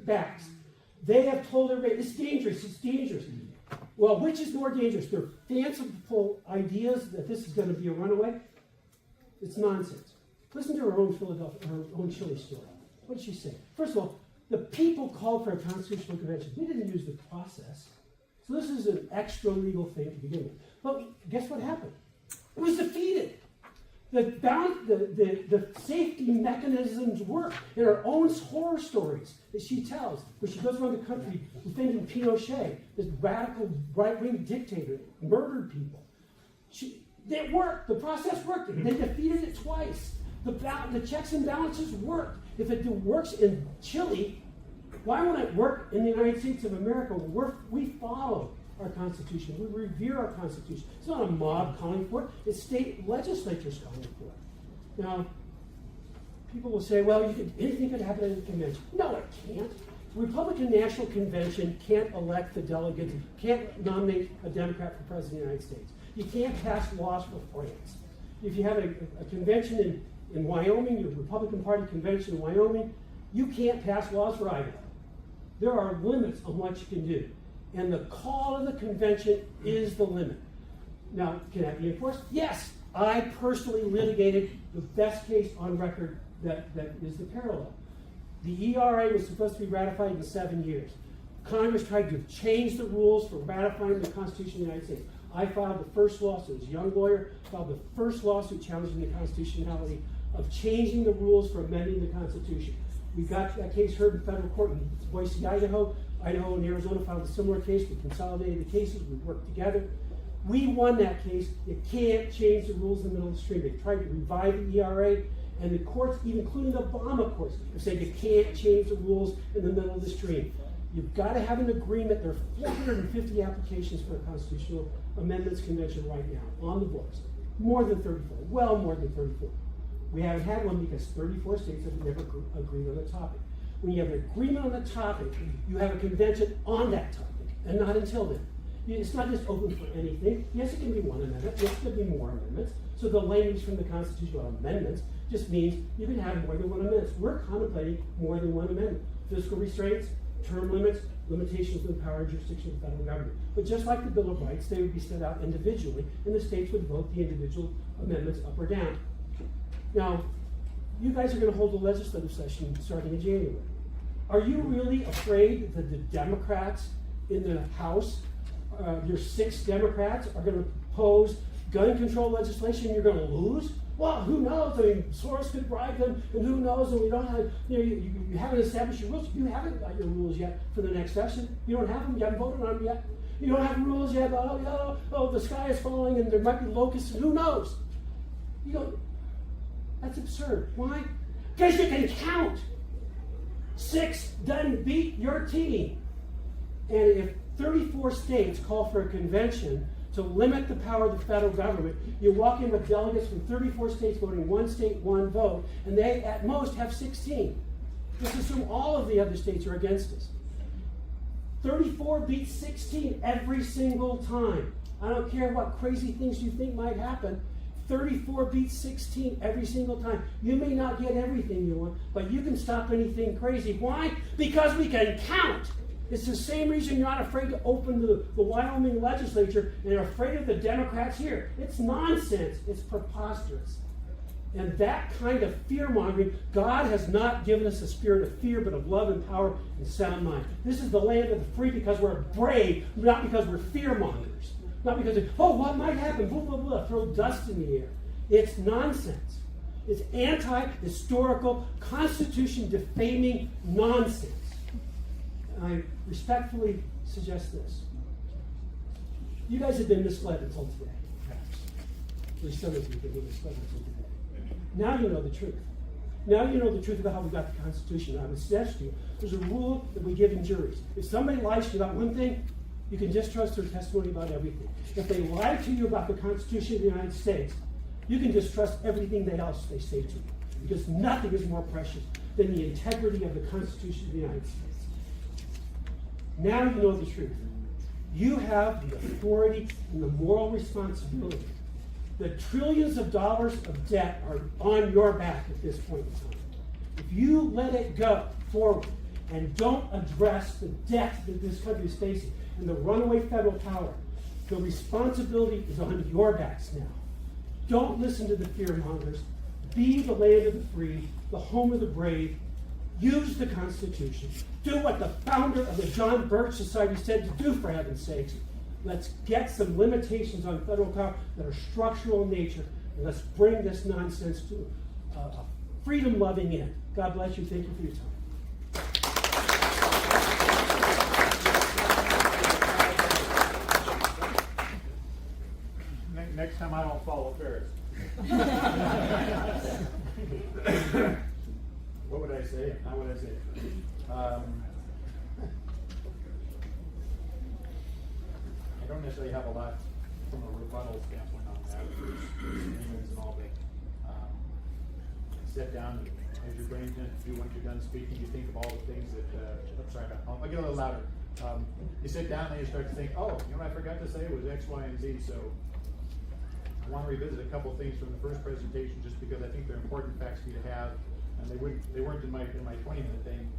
backs. They have told everybody, it's dangerous. Well, which is more dangerous? Their fanciful ideas that this is going to be a runaway? It's nonsense. Listen to her own Chile story. What did she say? First of all, the people called for a constitutional convention. They didn't use the process. So this is an extra legal thing to begin with. But guess what happened? It was defeated. The safety mechanisms work. In her own horror stories that she tells, where she goes around the country defending Pinochet, this radical right-wing dictator, murdered people. It worked. The process worked. They defeated it twice. The checks and balances worked. If it works in Chile, why won't it work in the United States of America? We follow our Constitution. We revere our Constitution. It's not a mob calling for it. It's state legislatures calling for it. Now, people will say, well, anything could happen at a convention. No, it can't. The Republican National Convention can't elect the delegates, can't nominate a Democrat for President of the United States. You can't pass laws for France. If you have a convention in Wyoming, your Republican Party convention in Wyoming, you can't pass laws for Idaho. There are limits on what you can do. And the call of the convention is the limit. Now, can that be enforced? Yes. I personally litigated the best case on record that is the parallel. The ERA was supposed to be ratified in 7 years. Congress tried to change the rules for ratifying the Constitution of the United States. I filed the first lawsuit as a young lawyer, filed the first lawsuit challenging the constitutionality of changing the rules for amending the Constitution. We got that case heard in federal court in Boise, Idaho. Idaho and Arizona filed a similar case. We consolidated the cases. We worked together. We won that case. You can't change the rules in the middle of the stream. They tried to revive the ERA, and the courts, even including the Obama courts, have said you can't change the rules in the middle of the stream. You've got to have an agreement. There are 450 applications for a constitutional amendments convention right now on the books. More than 34. Well, more than 34. We haven't had one because 34 states have never agreed on the topic. When you have an agreement on the topic, you have a convention on that topic, and not until then. It's not just open for anything. Yes, it can be one amendment. Yes, there can be more amendments. So the language from the constitutional amendments just means you can have more than one amendment. We're contemplating more than one amendment. Fiscal restraints, term limits, limitations of the power and jurisdiction of the federal government. But just like the Bill of Rights, they would be set out individually, and the states would vote the individual amendments up or down. Now, you guys are going to hold a legislative session starting in January. Are you really afraid that the Democrats in the House, your 6 Democrats, are going to propose gun control legislation and you're going to lose? Well, who knows? I mean, Soros could bribe them, and who knows? And we don't have, you haven't established your rules. You haven't got your rules yet for the next session. You don't have them. You haven't voted on them yet. You don't have rules yet. Oh, the sky is falling, and there might be locusts, and who knows? You don't. That's absurd. Why? Because you can count. 6 doesn't beat your team. And if 34 states call for a convention to limit the power of the federal government, you walk in with delegates from 34 states voting one state, one vote, and they at most have 16. Just assume all of the other states are against us. 34 beats 16 every single time. I don't care what crazy things you think might happen. 34 beats 16 every single time. You may not get everything you want, but you can stop anything crazy. Why? Because we can count. It's the same reason you're not afraid to open the Wyoming legislature and you're afraid of the Democrats here. It's nonsense. It's preposterous. And that kind of fear-mongering, God has not given us a spirit of fear, but of love and power and sound mind. This is the land of the free because we're brave, not because we're fear-mongers. Not because, what might happen, blah, blah, blah, throw dust in the air. It's nonsense. It's anti-historical, constitution-defaming nonsense. And I respectfully suggest this. You guys have been misled until today, perhaps. At least some of you have been misled until today. Now you know the truth. Now you know the truth about how we got the Constitution. I would suggest to you, there's a rule that we give in juries. If somebody lies to you about one thing, you can just trust their testimony about everything. If they lie to you about the Constitution of the United States, you can just trust everything else they say to you. Because nothing is more precious than the integrity of the Constitution of the United States. Now you know the truth. You have the authority and the moral responsibility. The trillions of dollars of debt are on your back at this point in time. If you let it go forward and don't address the debt that this country is facing, and the runaway federal power. The responsibility is on your backs now. Don't listen to the fearmongers. Be the land of the free, the home of the brave. Use the Constitution. Do what the founder of the John Birch Society said to do, for heaven's sakes. Let's get some limitations on federal power that are structural in nature, and let's bring this nonsense to a freedom-loving end. God bless you. Thank you for your time. Next time I don't follow Farris. What would I say? How would I say it? I don't necessarily have a lot from a rebuttal standpoint on that, arguments and all, but sit down and as your brain tends to do once you're done speaking, you think of all the things that, I'll get a little louder. You sit down and you start to think, oh, you know what I forgot to say was X, Y, and Z, so I want to revisit a couple things from the first presentation just because I think they're important facts for you to have, and they weren't in my 20-minute thing.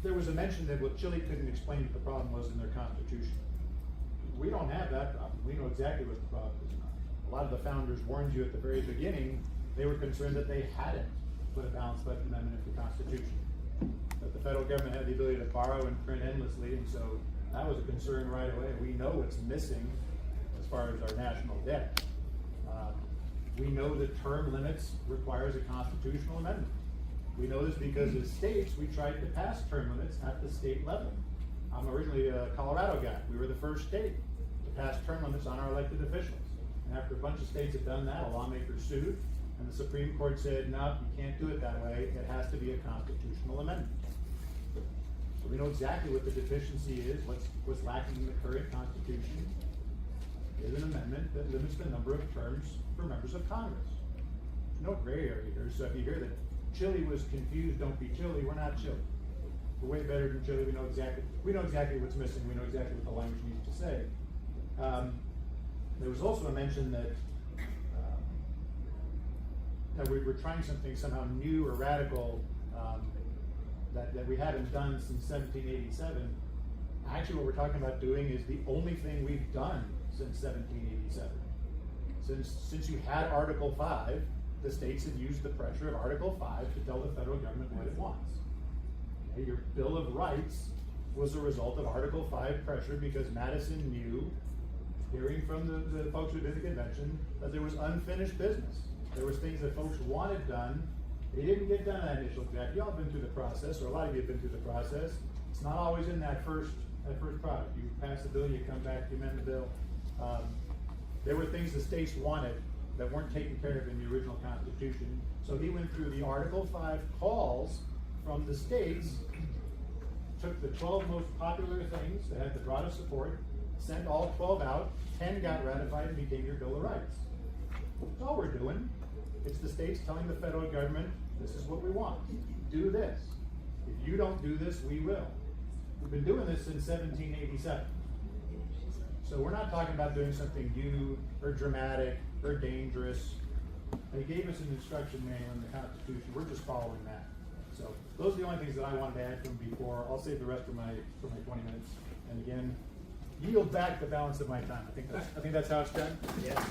There was a mention that what Chile couldn't explain what the problem was in their constitution. We don't have that problem. We know exactly what the problem is. A lot of the founders warned you at the very beginning. They were concerned that they hadn't put a balanced budget amendment into the Constitution. That the federal government had the ability to borrow and print endlessly, and so that was a concern right away. We know what's missing as far as our national debt. We know that term limits requires a constitutional amendment. We know this because as states, we tried to pass term limits at the state level. I'm originally a Colorado guy. We were the first state to pass term limits on our elected officials. And after a bunch of states had done that, a lawmaker sued, and the Supreme Court said, no, you can't do it that way. It has to be a constitutional amendment. So we know exactly what the deficiency is, what's lacking in the current Constitution is an amendment that limits the number of terms for members of Congress. No gray area here, so if you hear that Chile was confused, don't be Chile, we're not Chile. We're way better than Chile. We know exactly what's missing. We know exactly what the language needs to say. There was also a mention that we were trying something somehow new or radical that we hadn't done since 1787. Actually, what we're talking about doing is the only thing we've done since 1787. Since you had Article 5, the states have used the pressure of Article 5 to tell the federal government what it wants. Okay, your Bill of Rights was a result of Article 5 pressure because Madison knew, hearing from the folks who did the convention, that there was unfinished business. There was things that folks wanted done. They didn't get done in that initial draft. Y'all have been through the process, or a lot of you have been through the process. It's not always in that first product. You pass the bill, you come back, you amend the bill. There were things the states wanted that weren't taken care of in the original Constitution. So he went through the Article 5 calls from the states, took the 12 most popular things that had the broadest support, sent all 12 out, 10 got ratified and became your Bill of Rights. That's all we're doing. It's the states telling the federal government, this is what we want. Do this. If you don't do this, we will. We've been doing this since 1787. So we're not talking about doing something new or dramatic or dangerous. They gave us an instruction manual in the Constitution. We're just following that. So those are the only things that I wanted to add from before. I'll save the rest for my 20 minutes. And again, yield back the balance of my time. I think that's how it's done. Yeah.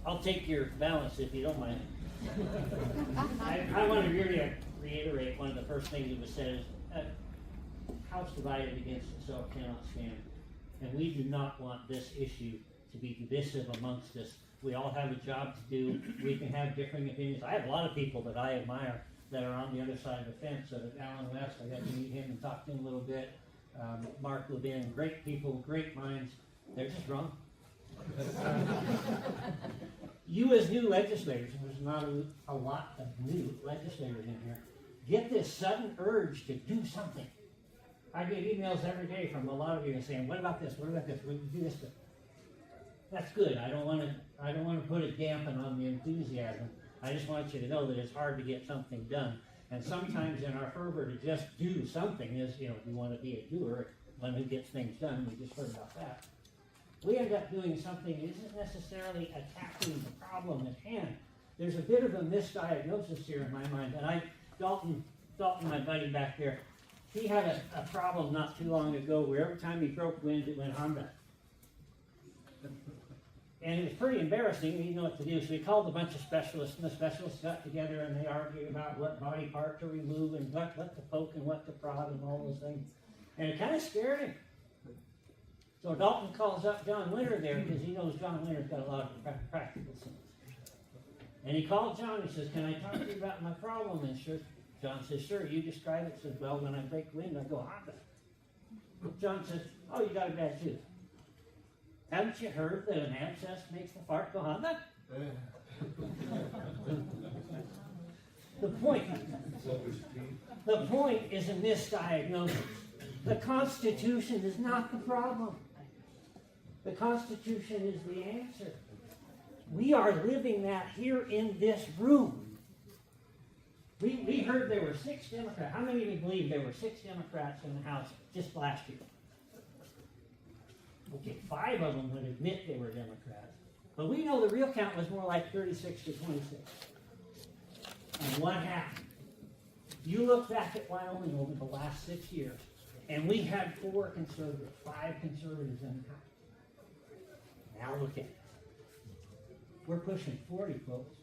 I'll take your balance if you don't mind. I want to really reiterate one of the first things that was said is, house divided against itself cannot stand. And we do not want this issue to be divisive amongst us. We all have a job to do. We can have differing opinions. I have a lot of people that I admire that are on the other side of the fence. So Alan West, I got to meet him and talk to him a little bit. Mark Levin, great people, great minds. They're just wrong. You as new legislators, and there's not a lot of new legislators in here, get this sudden urge to do something. I get emails every day from a lot of you saying, what about this, what about this, we can do this. That's good. I don't want to put a dampen on the enthusiasm. I just want you to know that it's hard to get something done. And sometimes in our fervor to just do something is, we want to be a doer, one who gets things done. We just heard about that. We end up doing something that isn't necessarily attacking the problem at hand, there's a bit of a misdiagnosis here in my mind, and Dalton, my buddy back there, he had a problem not too long ago where every time he broke wind, it went Honda. And it was pretty embarrassing, he didn't know what to do, so he called a bunch of specialists, and the specialists got together and they argued about what body part to remove and what to poke and what to prod and all those things. And it kind of scared him. So Dalton calls up John Winter there because he knows John Winter's got a lot of practical sense. And he called John and he says, "Can I talk to you about my problem?" And sure, John says, "Sure, you describe it." Says, "Well, when I break wind, I go Honda." John says, "Oh, you got a bad tooth. Haven't you heard that an abscess makes the fart go Honda?" The point is a misdiagnosis. The Constitution is not the problem. The Constitution is the answer. We are living that here in this room. We heard there were 6 Democrats. How many of you believe there were 6 Democrats in the House just last year? Okay, 5 of them would admit they were Democrats. But we know the real count was more like 36 to 26. And what happened? You look back at Wyoming over the last 6 years, and we had 4 conservatives, 5 conservatives in the House. Now look at it. We're pushing 40, folks.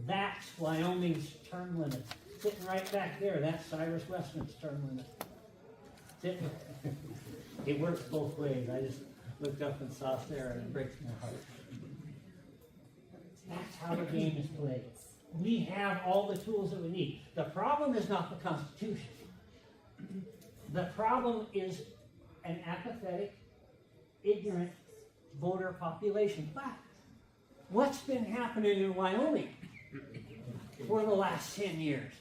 That's Wyoming's term limit. Sitting right back there, that's Cyrus Westman's term limit. It works both ways. I just looked up and saw Sarah, and it breaks my heart. That's how the game is played. We have all the tools that we need. The problem is not the Constitution. The problem is an apathetic, ignorant voter population. But what's been happening in Wyoming for the last 10 years?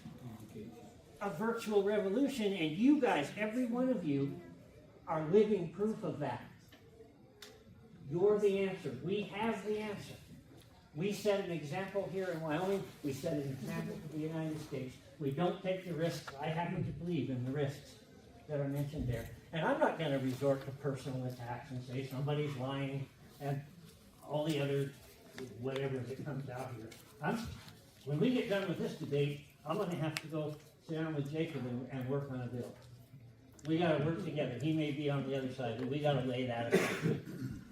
A virtual revolution, and you guys, every one of you, are living proof of that. You're the answer. We have the answer. We set an example here in Wyoming. We set an example for the United States. We don't take the risks. I happen to believe in the risks that are mentioned there. And I'm not going to resort to personal attacks and say somebody's lying and all the other whatever that comes out here. When we get done with this debate, I'm going to have to go sit down with Jacob and work on a bill. We got to work together. He may be on the other side, but we got to lay that aside.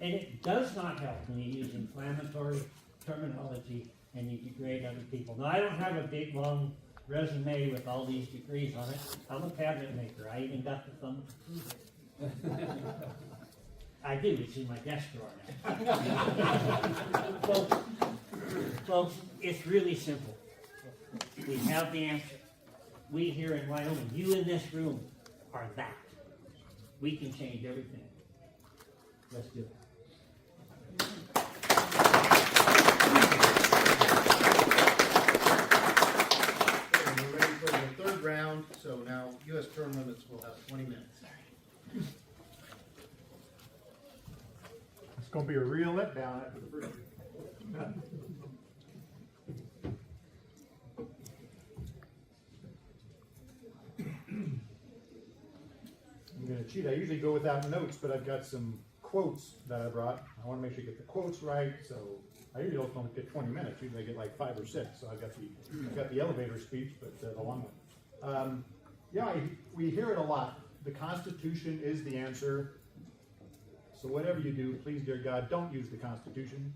And it does not help when you use inflammatory terminology and you degrade other people. Now, I don't have a big, long resume with all these degrees on it. I'm a cabinet maker. I even got the thumb to prove it. I do. It's in my desk drawer now. Folks, it's really simple. We have the answer. We here in Wyoming, you in this room, are that. We can change everything. Let's do it. And we're ready for the 3rd round, so now U.S. term limits will have 20 minutes. It's going to be a real letdown after the first. I'm going to cheat. I usually go without notes, but I've got some quotes that I brought. I want to make sure you get the quotes right, so I usually don't get 20 minutes. Usually I get like 5 or 6. So I've got the elevator speech, but the long one. We hear it a lot. The Constitution is the answer. So whatever you do, please, dear God, don't use the Constitution.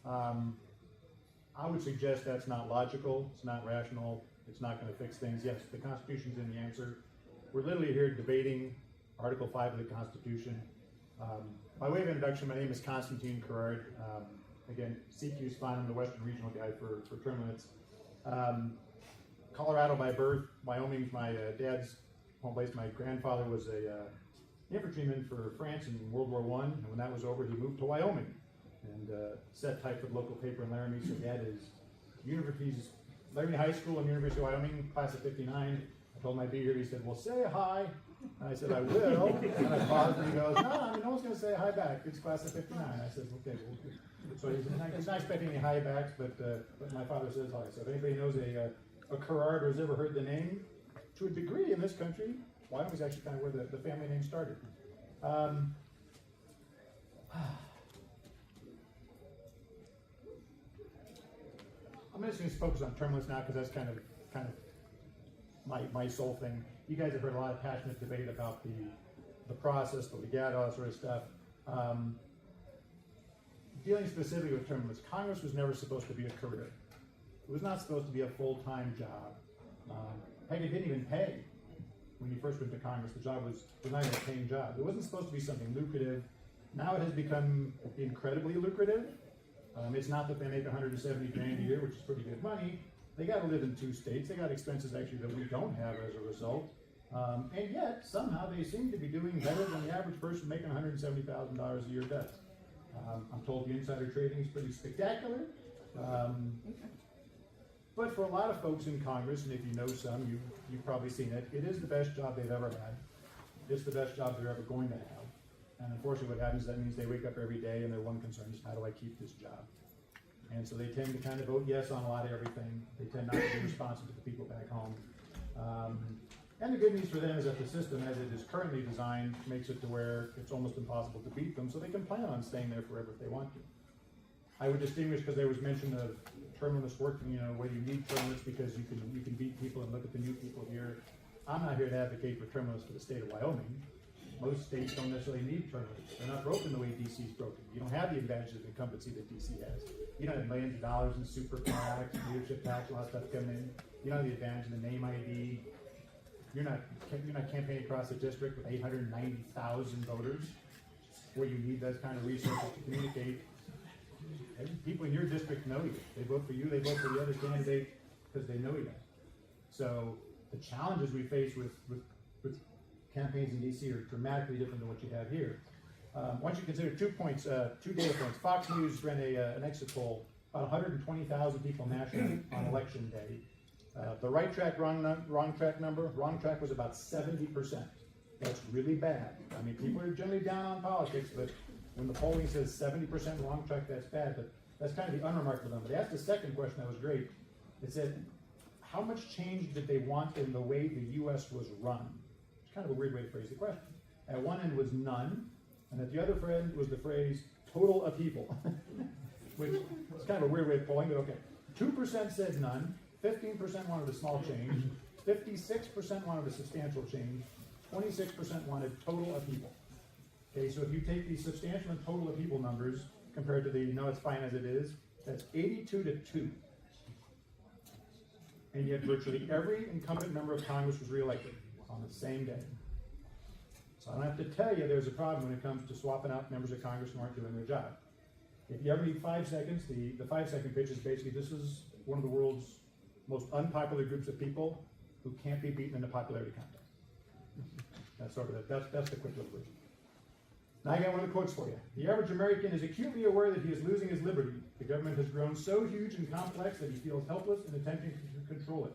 I would suggest that's not logical. It's not rational. It's not going to fix things. Yes, the Constitution's in the answer. We're literally here debating Article 5 of the Constitution. By way of introduction, my name is Constantine Carrard. Again, CQ's fine. I'm the Western Regional Guy for term limits. Colorado by birth. Wyoming's my dad's home place. My grandfather was a infantryman for France in World War I, and when that was over, he moved to Wyoming and set type for the local paper in Laramie. So dad is he's Laramie High School and University of Wyoming, class of '59. I told him I'd be here. He said, "Well, say hi." And I said, "I will." And I paused, and he goes, "No one's going to say hi back. It's class of '59." I said, "Okay." Well, so he's not expecting any hi backs, but my father says hi. So if anybody knows a Carrard or has ever heard the name, to a degree in this country, Wyoming's actually kind of where the family name started. I'm just gonna focus on term limits now, because that's kind of my sole thing. You guys have heard a lot of passionate debate about the process, the legality, all that sort of stuff. Dealing specifically with term limits, Congress was never supposed to be a career. It was not supposed to be a full-time job. Heck, it didn't even pay. When you first went to Congress, the job was not even a paying job. It wasn't supposed to be something lucrative. Now it has become incredibly lucrative. It's not that they make 170 grand a year, which is pretty good money. They got to live in 2 states. They got expenses actually that we don't have as a result. And yet, somehow they seem to be doing better than the average person making $170,000 a year does. I'm told the insider trading is pretty spectacular. But for a lot of folks in Congress, and if you know some, you've probably seen it, it is the best job they've ever had. It's the best job they're ever going to have. And unfortunately what happens, that means they wake up every day and their one concern is, how do I keep this job? And so they tend to kind of vote yes on a lot of everything. They tend not to be responsive to the people back home. And the good news for them is that the system as it is currently designed makes it to where it's almost impossible to beat them, so they can plan on staying there forever if they want to. I would distinguish, because there was mention of term limits working, whether you need term limits because you can beat people and look at the new people here. I'm not here to advocate for term limits for the state of Wyoming. Most states don't necessarily need term limits. They're not broken the way DC is broken. You don't have the advantages of incumbency that DC has. You don't have millions of dollars in super PACs, leadership tax, a lot of stuff coming in. You don't have the advantage of the name ID. You're not campaigning across the district with 890,000 voters, where you need those kind of resources to communicate. People in your district know you. They vote for you, they vote for the other candidate because they know you. So the challenges we face with campaigns in DC are dramatically different than what you have here. Once you consider 2 data points, Fox News ran an exit poll, about 120,000 people nationally on election day. The right track, wrong track number, wrong track was about 70%. That's really bad. I mean, people are generally down on politics, but when the polling says 70% wrong track, that's bad, but that's kind of the unremarkable number. They asked a second question that was great. It said, how much change did they want in the way the U.S. was run? It's kind of a weird way to phrase the question. At one end was none, and at the other end was the phrase total upheaval, which is kind of a weird way of polling, but okay. 2% said none, 15% wanted a small change, 56% wanted a substantial change, 26% wanted total upheaval. Okay, so if you take the substantial and total upheaval numbers compared to the no, it's fine as it is, that's 82 to 2. And yet virtually every incumbent member of Congress was reelected on the same day. So I don't have to tell you there's a problem when it comes to swapping out members of Congress who aren't doing their job. If you ever need 5 seconds, the 5-second pitch is basically, this is one of the world's most unpopular groups of people who can't be beaten in a popularity contest. That's sort of that's the quick little version. Now I got one of the quotes for you. The average American is acutely aware that he is losing his liberty. The government has grown so huge and complex that he feels helpless in attempting to control it.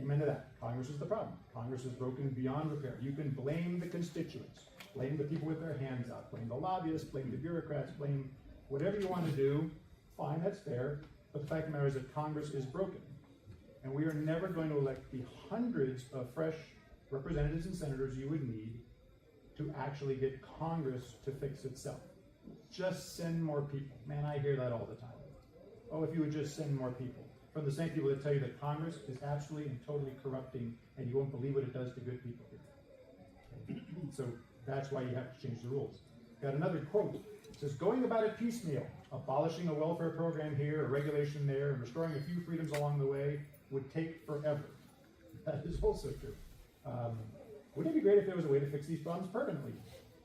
Amen to that. Congress is the problem. Congress is broken beyond repair. You can blame the constituents, blame the people with their hands out, blame the lobbyists, blame the bureaucrats, blame whatever you want to do. Fine, that's fair. But the fact of the matter is that Congress is broken. And we are never going to elect the hundreds of fresh representatives and senators you would need to actually get Congress to fix itself. Just send more people. Man, I hear that all the time. Oh, if you would just send more people. From the same people that tell you that Congress is absolutely and totally corrupting and you won't believe what it does to good people here. Okay. So that's why you have to change the rules. Got another quote. It says, going about it piecemeal, abolishing a welfare program here, a regulation there, and restoring a few freedoms along the way would take forever. That is also true. Wouldn't it be great if there was a way to fix these problems permanently?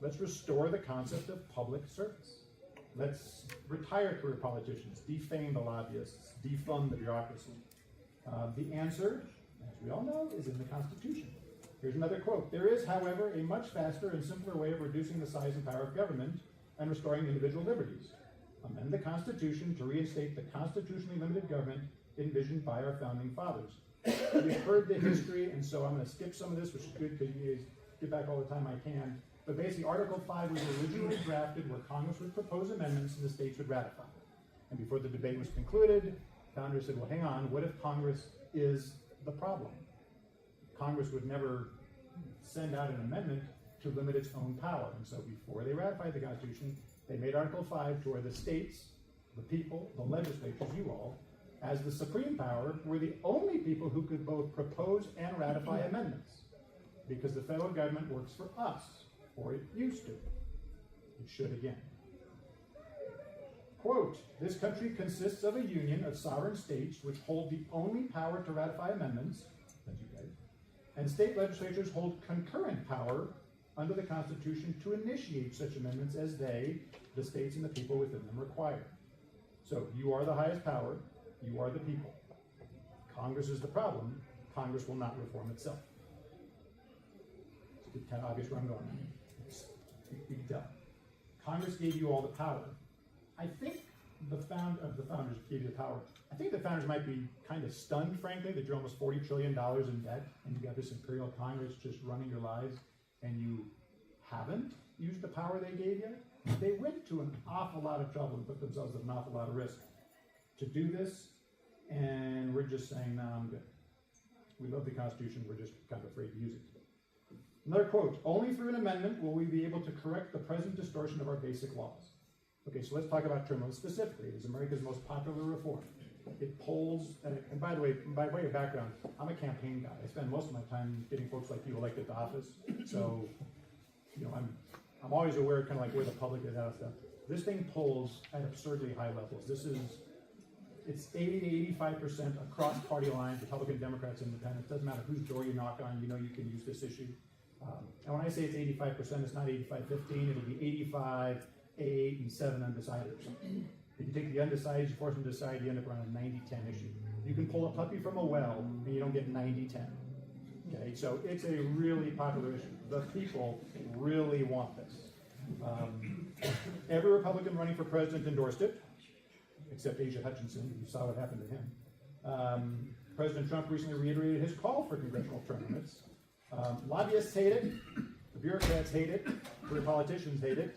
Let's restore the concept of public service. Let's retire career politicians, defame the lobbyists, defund the bureaucracy. The answer, as we all know, is in the Constitution. Here's another quote. There is, however, a much faster and simpler way of reducing the size and power of government and restoring individual liberties. Amend the Constitution to reinstate the constitutionally limited government envisioned by our founding fathers. We've heard the history, and so I'm going to skip some of this, which is good because you guys get back all the time I can. But basically, Article 5 was originally drafted where Congress would propose amendments and the states would ratify. And before the debate was concluded, founders said, well, hang on, what if Congress is the problem? Congress would never send out an amendment to limit its own power. And so before they ratified the Constitution, they made Article 5 to where the states, the people, the legislatures, you all, as the supreme power, we're the only people who could both propose and ratify amendments, because the federal government works for us, or it used to. It should again. Quote, this country consists of a union of sovereign states which hold the only power to ratify amendments, that's you guys, and state legislatures hold concurrent power under the Constitution to initiate such amendments as they, the states and the people within them, require. So you are the highest power, you are the people. Congress is the problem, Congress will not reform itself. It's kind of obvious where I'm going. Big deal. Congress gave you all the power. I think the founders gave you the power. I think the founders might be kind of stunned, frankly, that you're almost $40 trillion in debt, and you got this imperial Congress just running your lives, and you haven't used the power they gave you. They went to an awful lot of trouble and put themselves at an awful lot of risk to do this, and we're just saying, no, I'm good. We love the Constitution, we're just kind of afraid to use it. Another quote, only through an amendment will we be able to correct the present distortion of our basic laws. Okay, so let's talk about term limits specifically. It is America's most popular reform. It polls, and by the way, by way of background, I'm a campaign guy. I spend most of my time getting folks like you elected to office. So, you know, I'm always aware kind of like where the public is out of stuff. This thing polls at absurdly high levels. It's 80 to 85% across party lines, Republican, Democrats, Independents. Doesn't matter whose door you knock on, you know you can use this issue. And when I say it's 85%, it's not 85-15, it'll be 85, 8, and 7 undecideds. If you take the undecideds, you force them to decide, you end up around a 90-10 issue. You can pull a puppy from a well, and you don't get 90-10. Okay, so it's a really popular issue. The people really want this. Every Republican running for president endorsed it, except Asa Hutchinson. You saw what happened to him. President Trump recently reiterated his call for congressional term limits. Lobbyists hate it, the bureaucrats hate it, the politicians hate it.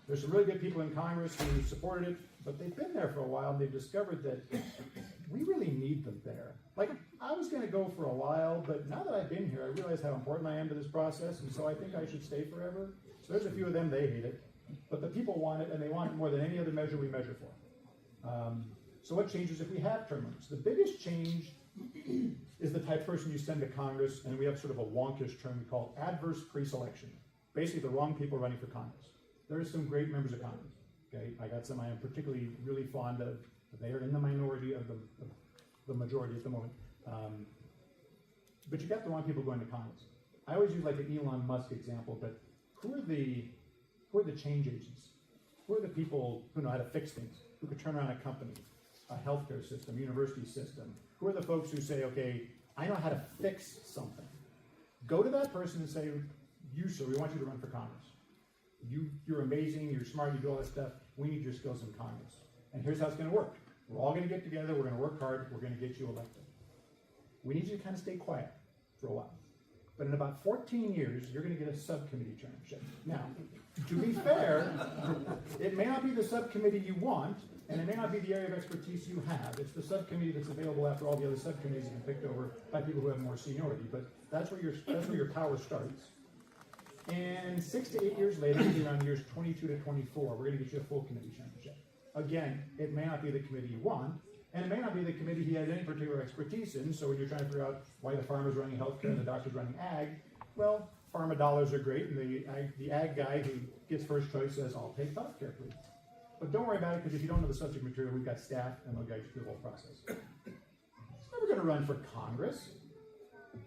There's some really good people in Congress who supported it, but they've been there for a while and they've discovered that we really need them there. Like, I was going to go for a while, but now that I've been here, I realize how important I am to this process, and so I think I should stay forever. So there's a few of them, they hate it, but the people want it, and they want it more than any other measure we measure for. So what changes if we have term limits? The biggest change is the type of person you send to Congress, and we have sort of a wonkish term we call adverse pre-selection. Basically, the wrong people running for Congress. There are some great members of Congress. Okay, I got some I am particularly really fond of. They are in the minority of the majority at the moment. But you got the wrong people going to Congress. I always use like an Elon Musk example, but who are the change agents? Who are the people who know how to fix things? Who could turn around a company, a healthcare system, university system? Who are the folks who say, okay, I know how to fix something? Go to that person and say, you, sir, we want you to run for Congress. You're amazing, you're smart, you do all that stuff. We need your skills in Congress. And here's how it's going to work. We're all going to get together, we're going to work hard, we're going to get you elected. We need you to kind of stay quiet for a while. But in about 14 years, you're going to get a subcommittee chairmanship. Now, to be fair, it may not be the subcommittee you want, and it may not be the area of expertise you have. It's the subcommittee that's available after all the other subcommittees have been picked over by people who have more seniority. But that's where your power starts. And 6 to 8 years later, maybe around years 22 to 24, we're going to get you a full committee chairmanship. Again, it may not be the committee you want, and it may not be the committee he has any particular expertise in. So when you're trying to figure out why the farmer's running healthcare and the doctor's running ag, well, pharma dollars are great, and the ag guy who gets first choice says, I'll take healthcare, please. But don't worry about it, because if you don't know the subject material, we've got staff, and they'll guide you through the whole process. He's never going to run for Congress.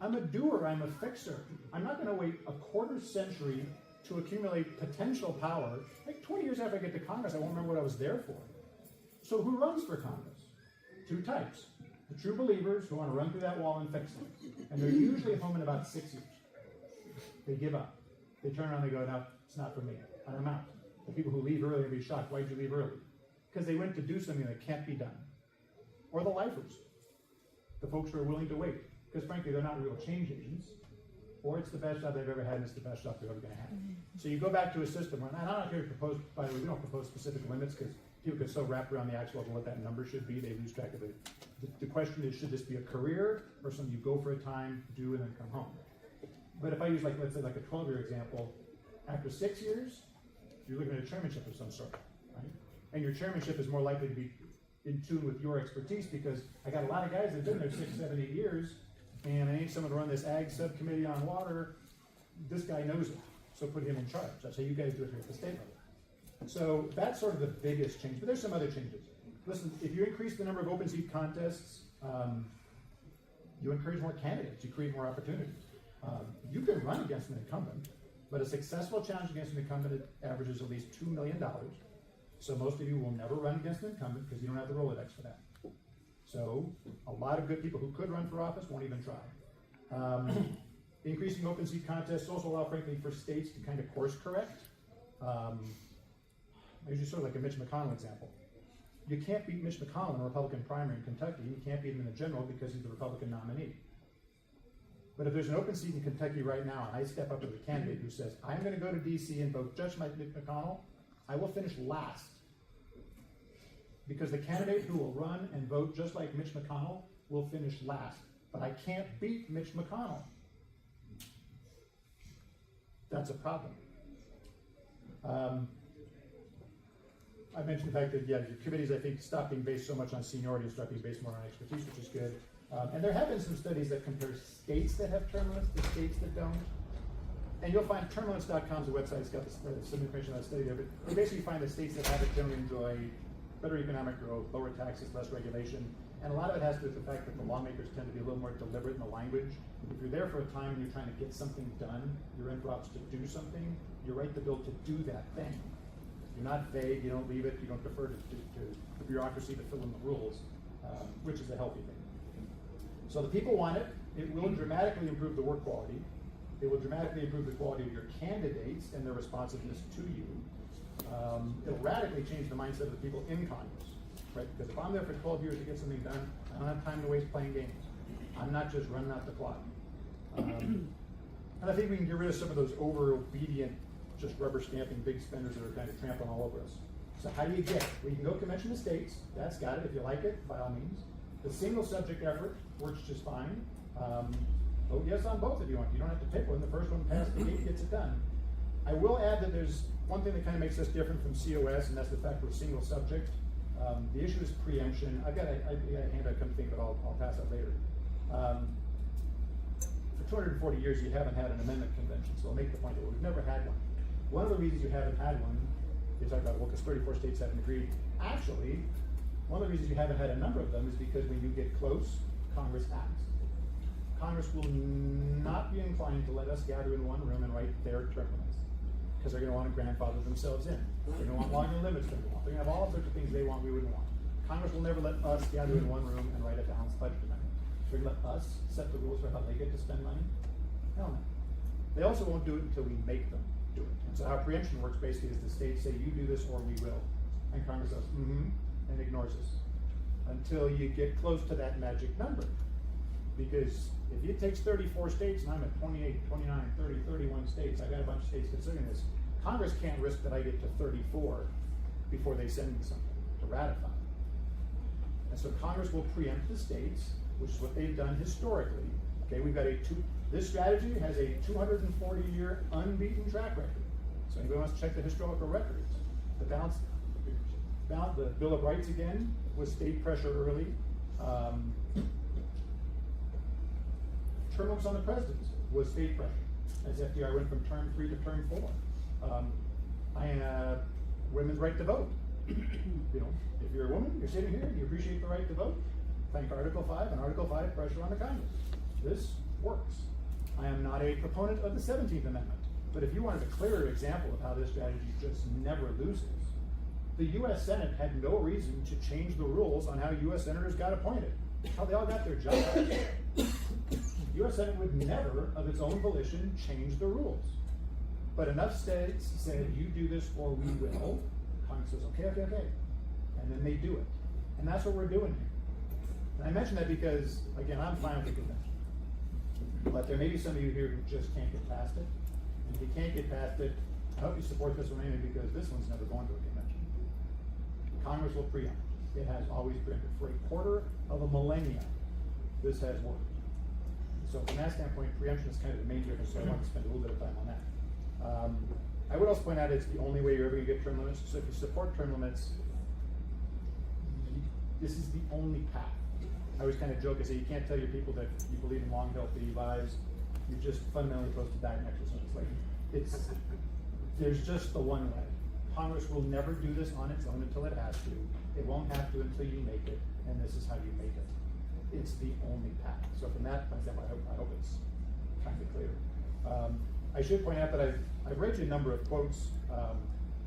I'm a doer, I'm a fixer. I'm not going to wait a quarter century to accumulate potential power. Like 20 years after I get to Congress, I won't remember what I was there for. So who runs for Congress? Two types. The true believers who want to run through that wall and fix things. And they're usually home in about 6 years. They give up. They turn around and they go, no, it's not for me, and I'm out. The people who leave early will be shocked. Why'd you leave early? Because they went to do something that can't be done. Or the lifers. The folks who are willing to wait. Because frankly, they're not real change agents. Or it's the best job they've ever had, and it's the best job they're ever going to have. So you go back to a system where, and I'm not here to propose, by the way, we don't propose specific limits, because people get so wrapped around the axle of what that number should be, they lose track of it. The question is, should this be a career, or something you go for a time, do, and then come home? But if I use, like, let's say, like a 12-year example, after 6 years, you're looking at a chairmanship of some sort, right? And your chairmanship is more likely to be in tune with your expertise, because I got a lot of guys that have been there 6, 7, 8 years, and I need someone to run this ag subcommittee on water. This guy knows it, so put him in charge. That's how you guys do it here at the state level. So that's sort of the biggest change, but there's some other changes. Listen, if you increase the number of open seat contests, you encourage more candidates, you create more opportunities. You can run against an incumbent, but a successful challenge against an incumbent averages at least $2 million. So most of you will never run against an incumbent because you don't have the Rolodex for that. So a lot of good people who could run for office won't even try. Increasing open seat contests also allow, frankly, for states to kind of course correct. Usually sort of like a Mitch McConnell example. You can't beat Mitch McConnell in a Republican primary in Kentucky. You can't beat him in the general because he's the Republican nominee. But if there's an open seat in Kentucky right now, and I step up as a candidate who says, I'm going to go to DC and vote just like Mitch McConnell, I will finish last. Because the candidate who will run and vote just like Mitch McConnell will finish last. But I can't beat Mitch McConnell. That's a problem. I mentioned the fact that, yeah, your committees, I think, stop being based so much on seniority and start being based more on expertise, which is good. And there have been some studies that compare states that have term limits to states that don't. And you'll find termlimits.com is a website, it's got some information on that study there, but you basically find that states that have it generally enjoy better economic growth, lower taxes, less regulation. And a lot of it has to do with the fact that the lawmakers tend to be a little more deliberate in the language. If you're there for a time and you're trying to get something done, you're in for office to do something, you write the bill to do that thing. You're not vague, you don't leave it, you don't defer to the bureaucracy to fill in the rules, which is a healthy thing. So the people want it. It will dramatically improve the work quality. It will dramatically improve the quality of your candidates and their responsiveness to you. It'll radically change the mindset of the people in Congress, right? Because if I'm there for 12 years to get something done, I don't have time to waste playing games. I'm not just running out the clock. And I think we can get rid of some of those over-obedient, just rubber stamping big spenders that are kind of trampling all over us. So how do you get it? Well, you can go convention of states. That's got it. If you like it, by all means. The single subject effort works just fine. Vote yes on both if you want. You don't have to pick one. The first one past the gate gets it done. I will add that there's one thing that kind of makes us different from COS, and that's the fact we're single subject. The issue is preemption. I've got a handout, come to think, but I'll pass that later. For 240 years, you haven't had an amendment convention, so I'll make the point that we've never had one. One of the reasons you haven't had one is about, well, because 34 states haven't agreed. Actually, one of the reasons you haven't had a number of them is because when you get close, Congress acts. Congress will not be inclined to let us gather in one room and write their term limits, because they're going to want to grandfather themselves in. They're going to want longer limits than we want. They're going to have all sorts of things they want we wouldn't want. Congress will never let us gather in one room and write a balanced budget amendment. They're going to let us set the rules for how they get to spend money. Hell no. They also won't do it until we make them do it. And so how preemption works basically is the states say, you do this or we will. And Congress says, and ignores us until you get close to that magic number. Because if it takes 34 states and I'm at 28, 29, 30, 31 states, I've got a bunch of states considering this, Congress can't risk that I get to 34 before they send me something to ratify. And so Congress will preempt the states, which is what they've done historically. Okay, we've got this strategy has a 240-year unbeaten track record. So anybody wants to check the historical records, the Bill of Rights again was state pressure early. Term limits on the presidents was state pressure, as FDR went from term 3 to term 4. Women's right to vote. You know, if you're a woman, you're sitting here and you appreciate the right to vote, thank Article 5 and Article 5 pressure on the Congress. This works. I am not a proponent of the 17th Amendment, but if you wanted a clearer example of how this strategy just never loses, the U.S. Senate had no reason to change the rules on how U.S. senators got appointed, how they all got their jobs. The U.S. Senate would never, of its own volition, change the rules. But enough states said, you do this or we will. Congress says, okay. And then they do it. And that's what we're doing here. And I mention that because, again, I'm fine with the convention. But there may be some of you here who just can't get past it. And if you can't get past it, I hope you support this one anyway, because this one's never going to a convention. Congress will preempt. It has always preempted. For a quarter of a millennia, this has worked. So from that standpoint, preemption is kind of the main difference, so I want to spend a little bit of time on that. I would also point out it's the only way you're ever going to get term limits. So if you support term limits, This is the only path. I always kind of joke, I say, you can't tell your people that you believe in long, healthy lives. You're just fundamentally opposed to diet and exercise. Like, there's just the one way. Congress will never do this on its own until it has to. It won't have to until you make it, and this is how you make it. It's the only path. So from that standpoint, I hope it's kind of clear. I should point out that I've read you a number of quotes.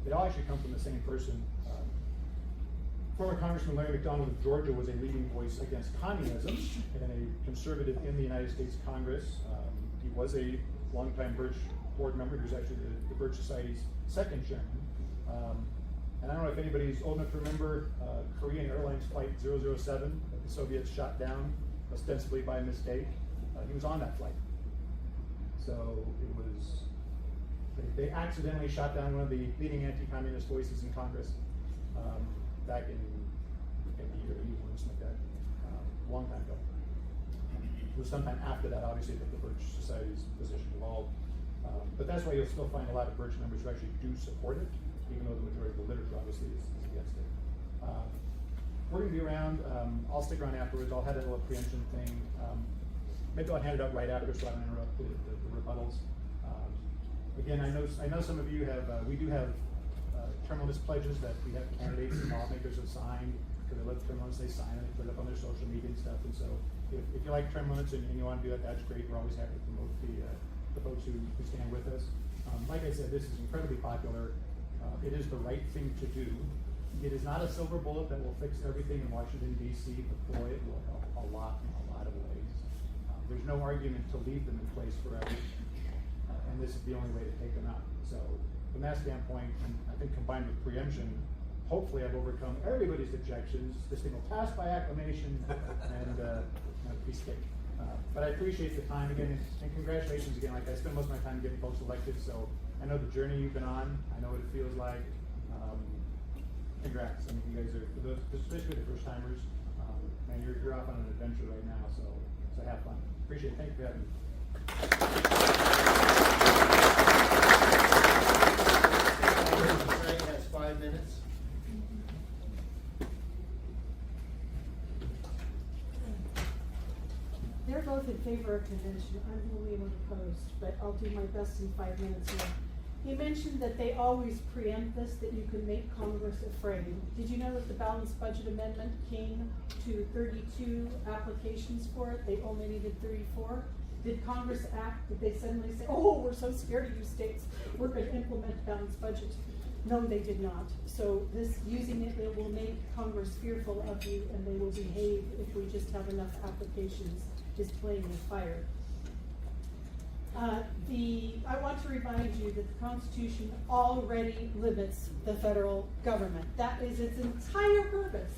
They all actually come from the same person. Former Congressman Larry McDonald of Georgia was a leading voice against communism and a conservative in the United States Congress. He was a longtime Birch board member. He was actually the Birch Society's second chairman. And I don't know if anybody's old enough to remember Korean Airlines Flight 007 that the Soviets shot down ostensibly by mistake. He was on that flight. So it was, they accidentally shot down one of the leading anti-communist voices in Congress back in the year 81 or something like that, a long time ago. It was sometime after that, obviously, that the Birch Society's position evolved. But that's why you'll still find a lot of Birch members who actually do support it, even though the majority of the literature obviously is against it. We're going to be around. I'll stick around afterwards. I'll have that little preemption thing. Maybe I'll hand it out right after so I don't interrupt the rebuttals. Again, I know some of you have, we do have term limits pledges that we have candidates and lawmakers have signed because they love term limits, they sign it, put it up on their social media and stuff. And so if you like term limits and you want to do that, that's great. We're always happy to promote the folks who stand with us. Like I said, this is incredibly popular. It is the right thing to do. It is not a silver bullet that will fix everything in Washington, D.C., but boy, it will help a lot in a lot of ways. There's no argument to leave them in place forever, and this is the only way to take them out. So from that standpoint, and I think combined with preemption, hopefully I've overcome everybody's objections. This thing will pass by acclamation and piece of cake. But I appreciate the time again, and congratulations again. Like I spend most of my time getting folks elected, so I know the journey you've been on. I know what it feels like. Congrats. I mean, you guys are, for those, especially the first timers, man, you're off on an adventure right now. So have fun. Appreciate it. Thank you for having me. Frank has 5 minutes. They're both in favor of convention. I'm the only one opposed, but I'll do my best in 5 minutes here. He mentioned that they always preempt this, that you can make Congress afraid. Did you know that the balanced budget amendment came to 32 applications for it? They only needed 34. Did Congress act? Did they suddenly say, oh, we're so scared of you states, we're going to implement balanced budget? No, they did not. So this, using it will make Congress fearful of you, and they will behave if we just have enough applications just playing with fire. I want to remind you that the Constitution already limits the federal government. That is its entire purpose,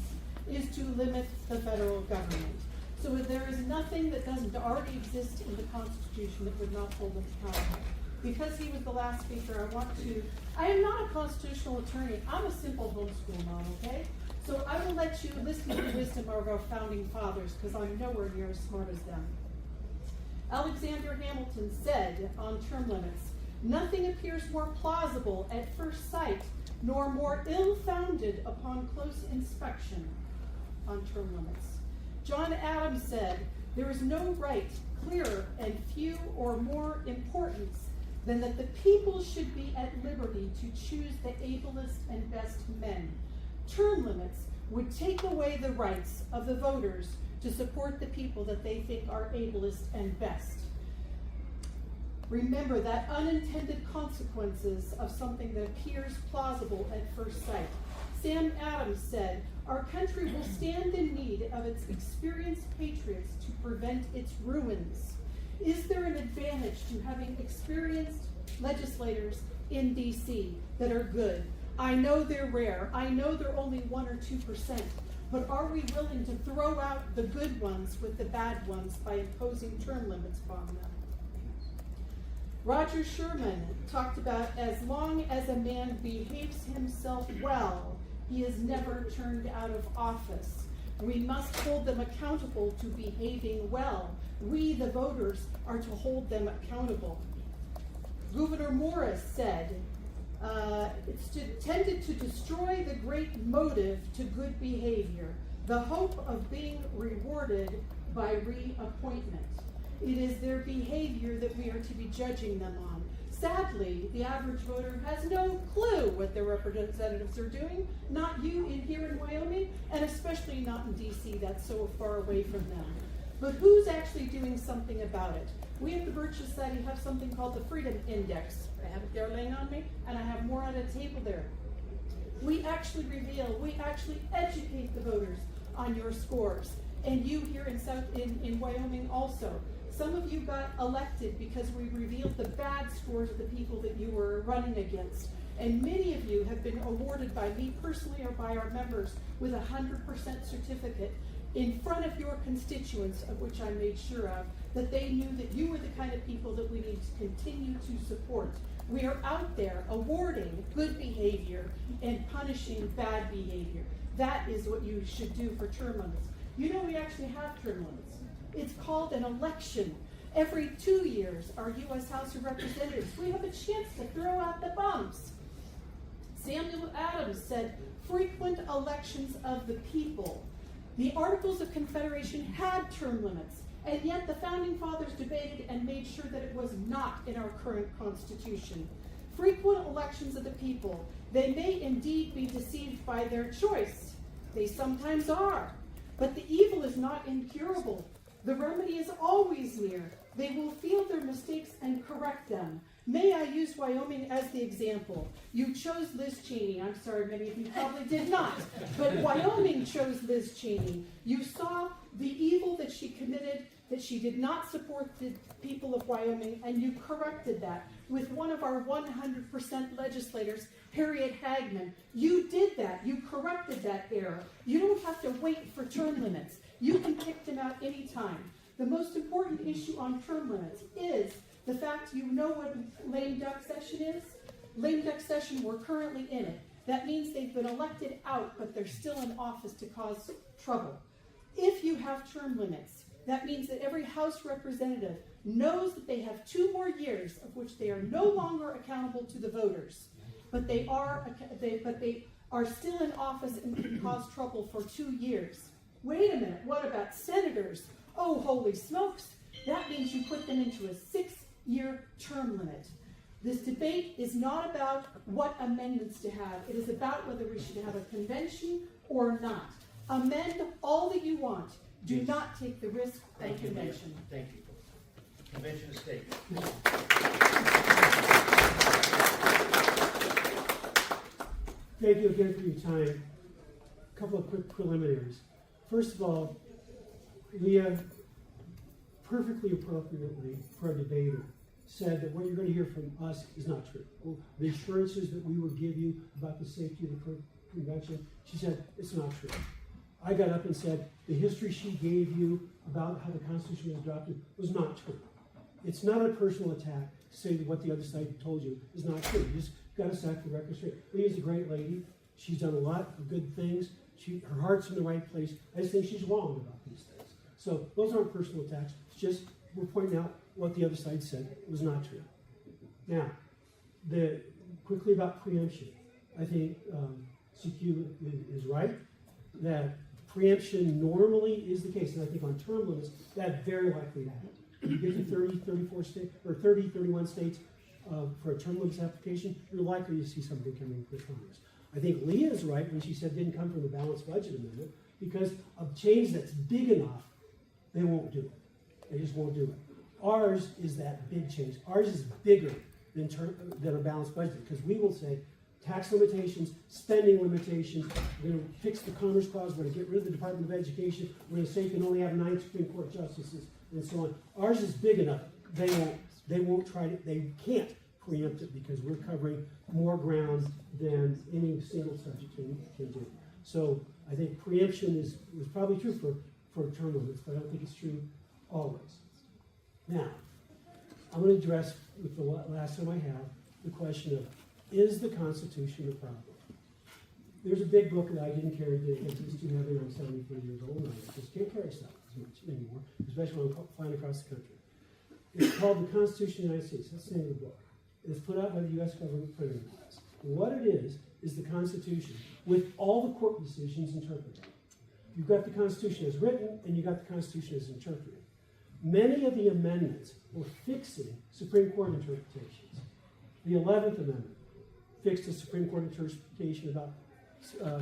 is to limit the federal government. So there is nothing that doesn't already exist in the Constitution that would not hold us accountable. Because he was the last speaker, I am not a constitutional attorney. I'm a simple homeschool mom, okay? So I will let you listen to the wisdom of our founding fathers, because I'm nowhere near as smart as them. Alexander Hamilton said on term limits, nothing appears more plausible at first sight, nor more ill-founded upon close inspection on term limits. John Adams said, there is no right clearer and few or more importance than that the people should be at liberty to choose the ablest and best men. Term limits would take away the rights of the voters to support the people that they think are ablest and best. Remember that unintended consequences of something that appears plausible at first sight. Sam Adams said, our country will stand in need of its experienced patriots to prevent its ruins. Is there an advantage to having experienced legislators in DC that are good? I know they're rare. I know they're only 1 or 2%. But are we willing to throw out the good ones with the bad ones by imposing term limits upon them? Roger Sherman talked about as long as a man behaves himself well, he is never turned out of office. We must hold them accountable to behaving well. We, the voters, are to hold them accountable. Gouverneur Morris said, it's tended to destroy the great motive to good behavior. the hope of being rewarded by reappointment. It is their behavior that we are to be judging them on. Sadly, the average voter has no clue what their representatives are doing, not you in here in Wyoming, and especially not in DC, that's so far away from them. But who's actually doing something about it? We at the Birch Society have something called the Freedom Index. I have it there laying on me, and I have more on a table there. We actually reveal, we actually educate the voters on your scores. And you here in Wyoming also. Some of you got elected because we revealed the bad scores of the people that you were running against. And many of you have been awarded by me personally or by our members with a 100% certificate in front of your constituents, of which I made sure of, that they knew that you were the kind of people that we need to continue to support. We are out there awarding good behavior and punishing bad behavior. That is what you should do for term limits. You know we actually have term limits. It's called an election. Every 2 years, our U.S. House of Representatives, we have a chance to throw out the bumps. Samuel Adams said, frequent elections of the people. The Articles of Confederation had term limits, and yet the Founding Fathers debated and made sure that it was not in our current Constitution. Frequent elections of the people. They may indeed be deceived by their choice. They sometimes are. But the evil is not incurable. The remedy is always near. They will feel their mistakes and correct them. May I use Wyoming as the example? You chose Liz Cheney. I'm sorry, many of you probably did not. But Wyoming chose Liz Cheney. You saw the evil that she committed, that she did not support the people of Wyoming, and you corrected that with one of our 100% legislators, Harriet Hagman. You did that. You corrected that error. You don't have to wait for term limits. You can kick them out anytime. The most important issue on term limits is the fact you know what lame duck session is. Lame duck session, we're currently in it. That means they've been elected out, but they're still in office to cause trouble. If you have term limits, that means that every House representative knows that they have 2 more years of which they are no longer accountable to the voters, but they are still in office and can cause trouble for 2 years. Wait a minute, what about senators? Oh, holy smokes. That means you put them into a 6-year term limit. This debate is not about what amendments to have. It is about whether we should have a convention or not. Amend all that you want. Do not take the risk of a convention. Thank you. Convention of States. Thank you again for your time. A couple of quick preliminaries. First of all, Leah, perfectly appropriately for a debater, said that what you're going to hear from us is not true. The assurances that we will give you about the safety of the convention, she said, it's not true. I got up and said the history she gave you about how the Constitution was adopted was not true. It's not a personal attack to say that what the other side told you is not true. You just got to set the record straight. Leah's a great lady. She's done a lot of good things. Her heart's in the right place. I just think she's wrong about these things. So those aren't personal attacks. It's just we're pointing out what the other side said was not true. Now, quickly about preemption. I think CQ is right that preemption normally is the case, and I think on term limits that very likely happened. You get to 30, 34 states or 30, 31 states for a term limits application, you're likely to see something coming for Congress. I think Leah is right when she said it didn't come from the balanced budget amendment because of change that's big enough, they won't do it. They just won't do it. Ours is that big change. Ours is bigger than a balanced budget because we will say tax limitations, spending limitations, we're going to fix the Commerce Clause, we're going to get rid of the Department of Education, we're going to say you can only have 9 Supreme Court justices, and so on. Ours is big enough. They won't try to, they can't preempt it because we're covering more ground than any single subject can do. So I think preemption is probably true for term limits, but I don't think it's true always. Now, I'm going to address, with the last time I have, the question of, is the Constitution a problem? There's a big book that I didn't carry because it's too heavy. I'm 74 years old and I just can't carry stuff as much anymore, especially when I'm flying across the country. It's called The Constitution of the United States. That's the name of the book. It's put out by the U.S. government printing press. And what it is the Constitution with all the court decisions interpreted. you've got the Constitution as written and you've got the Constitution as interpreted. Many of the amendments were fixing Supreme Court interpretations. The 11th Amendment fixed the Supreme Court interpretation about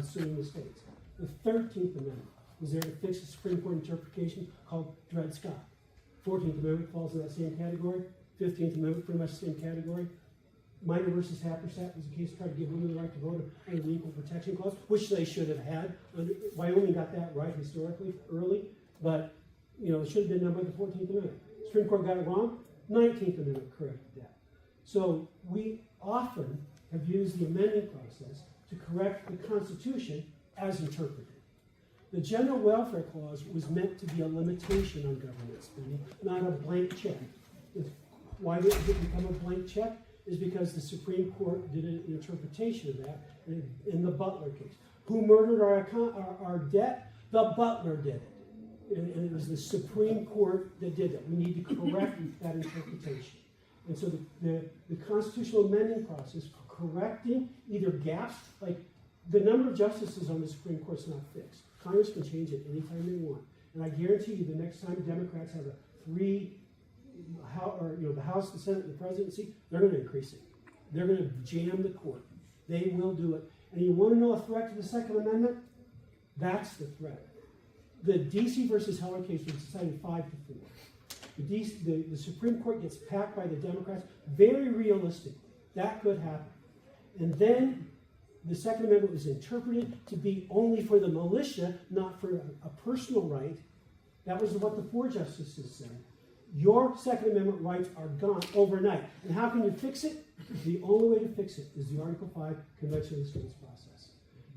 suing the states. The 13th Amendment was there to fix the Supreme Court interpretation called Dred Scott. 14th Amendment falls in that same category. 15th Amendment, pretty much the same category. Minor versus Happersett was a case to try to give women the right to vote under the Equal Protection Clause, which they should have had. Wyoming got that right historically, early, but it should have been done by the 14th Amendment. Supreme Court got it wrong. 19th Amendment corrected that. So we often have used the amending process to correct the Constitution as interpreted. The General Welfare Clause was meant to be a limitation on government spending, not a blank check. Why did it become a blank check? Is because the Supreme Court did an interpretation of that in the Butler case. Who murdered our debt? The Butler did it. And it was the Supreme Court that did it. We need to correct that interpretation. And so the constitutional amending process for correcting either gaps, like the number of justices on the Supreme Court is not fixed. Congress can change it anytime they want. And I guarantee you the next time Democrats have the House, the Senate, and the presidency, they're going to increase it. They're going to jam the court. They will do it. And you want to know a threat to the Second Amendment? That's the threat. The D.C. versus Heller case was decided 5-4. The Supreme Court gets packed by the Democrats. Very realistically, that could happen. And then the Second Amendment was interpreted to be only for the militia, not for a personal right. That was what the 4 justices said. Your Second Amendment rights are gone overnight. And how can you fix it? The only way to fix it is the Article 5 Convention of the States process.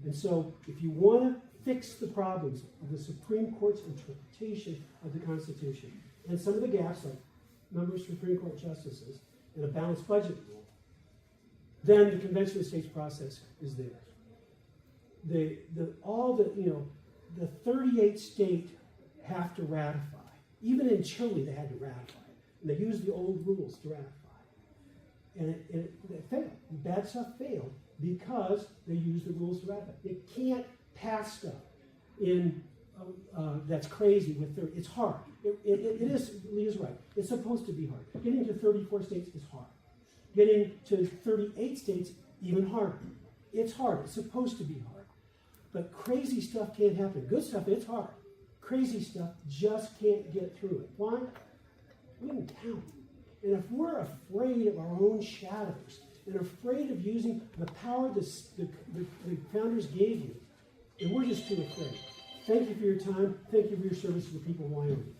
And so if you want to fix the problems of the Supreme Court's interpretation of the Constitution, and some of the gaps, like number of Supreme Court justices and a balanced budget rule, then the Convention of the States process is there. The 38 states have to ratify. Even in Chile, they had to ratify it. And they used the old rules to ratify it. And it failed. Bad stuff failed because they used the rules to ratify it. It can't pass stuff in that's crazy with it's hard. It is, Leah's right. It's supposed to be hard. Getting to 34 states is hard. Getting to 38 states, even harder. It's hard. It's supposed to be hard. But crazy stuff can't happen. Good stuff, it's hard. Crazy stuff just can't get through it. Why? We can count. And if we're afraid of our own shadows and afraid of using the power the founders gave you, then we're just too afraid. Thank you for your time. Thank you for your service to the people of Wyoming.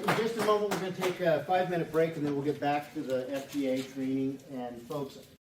In just a moment, we're going to take a 5-minute break, and then we'll get back to the FGA training. And folks,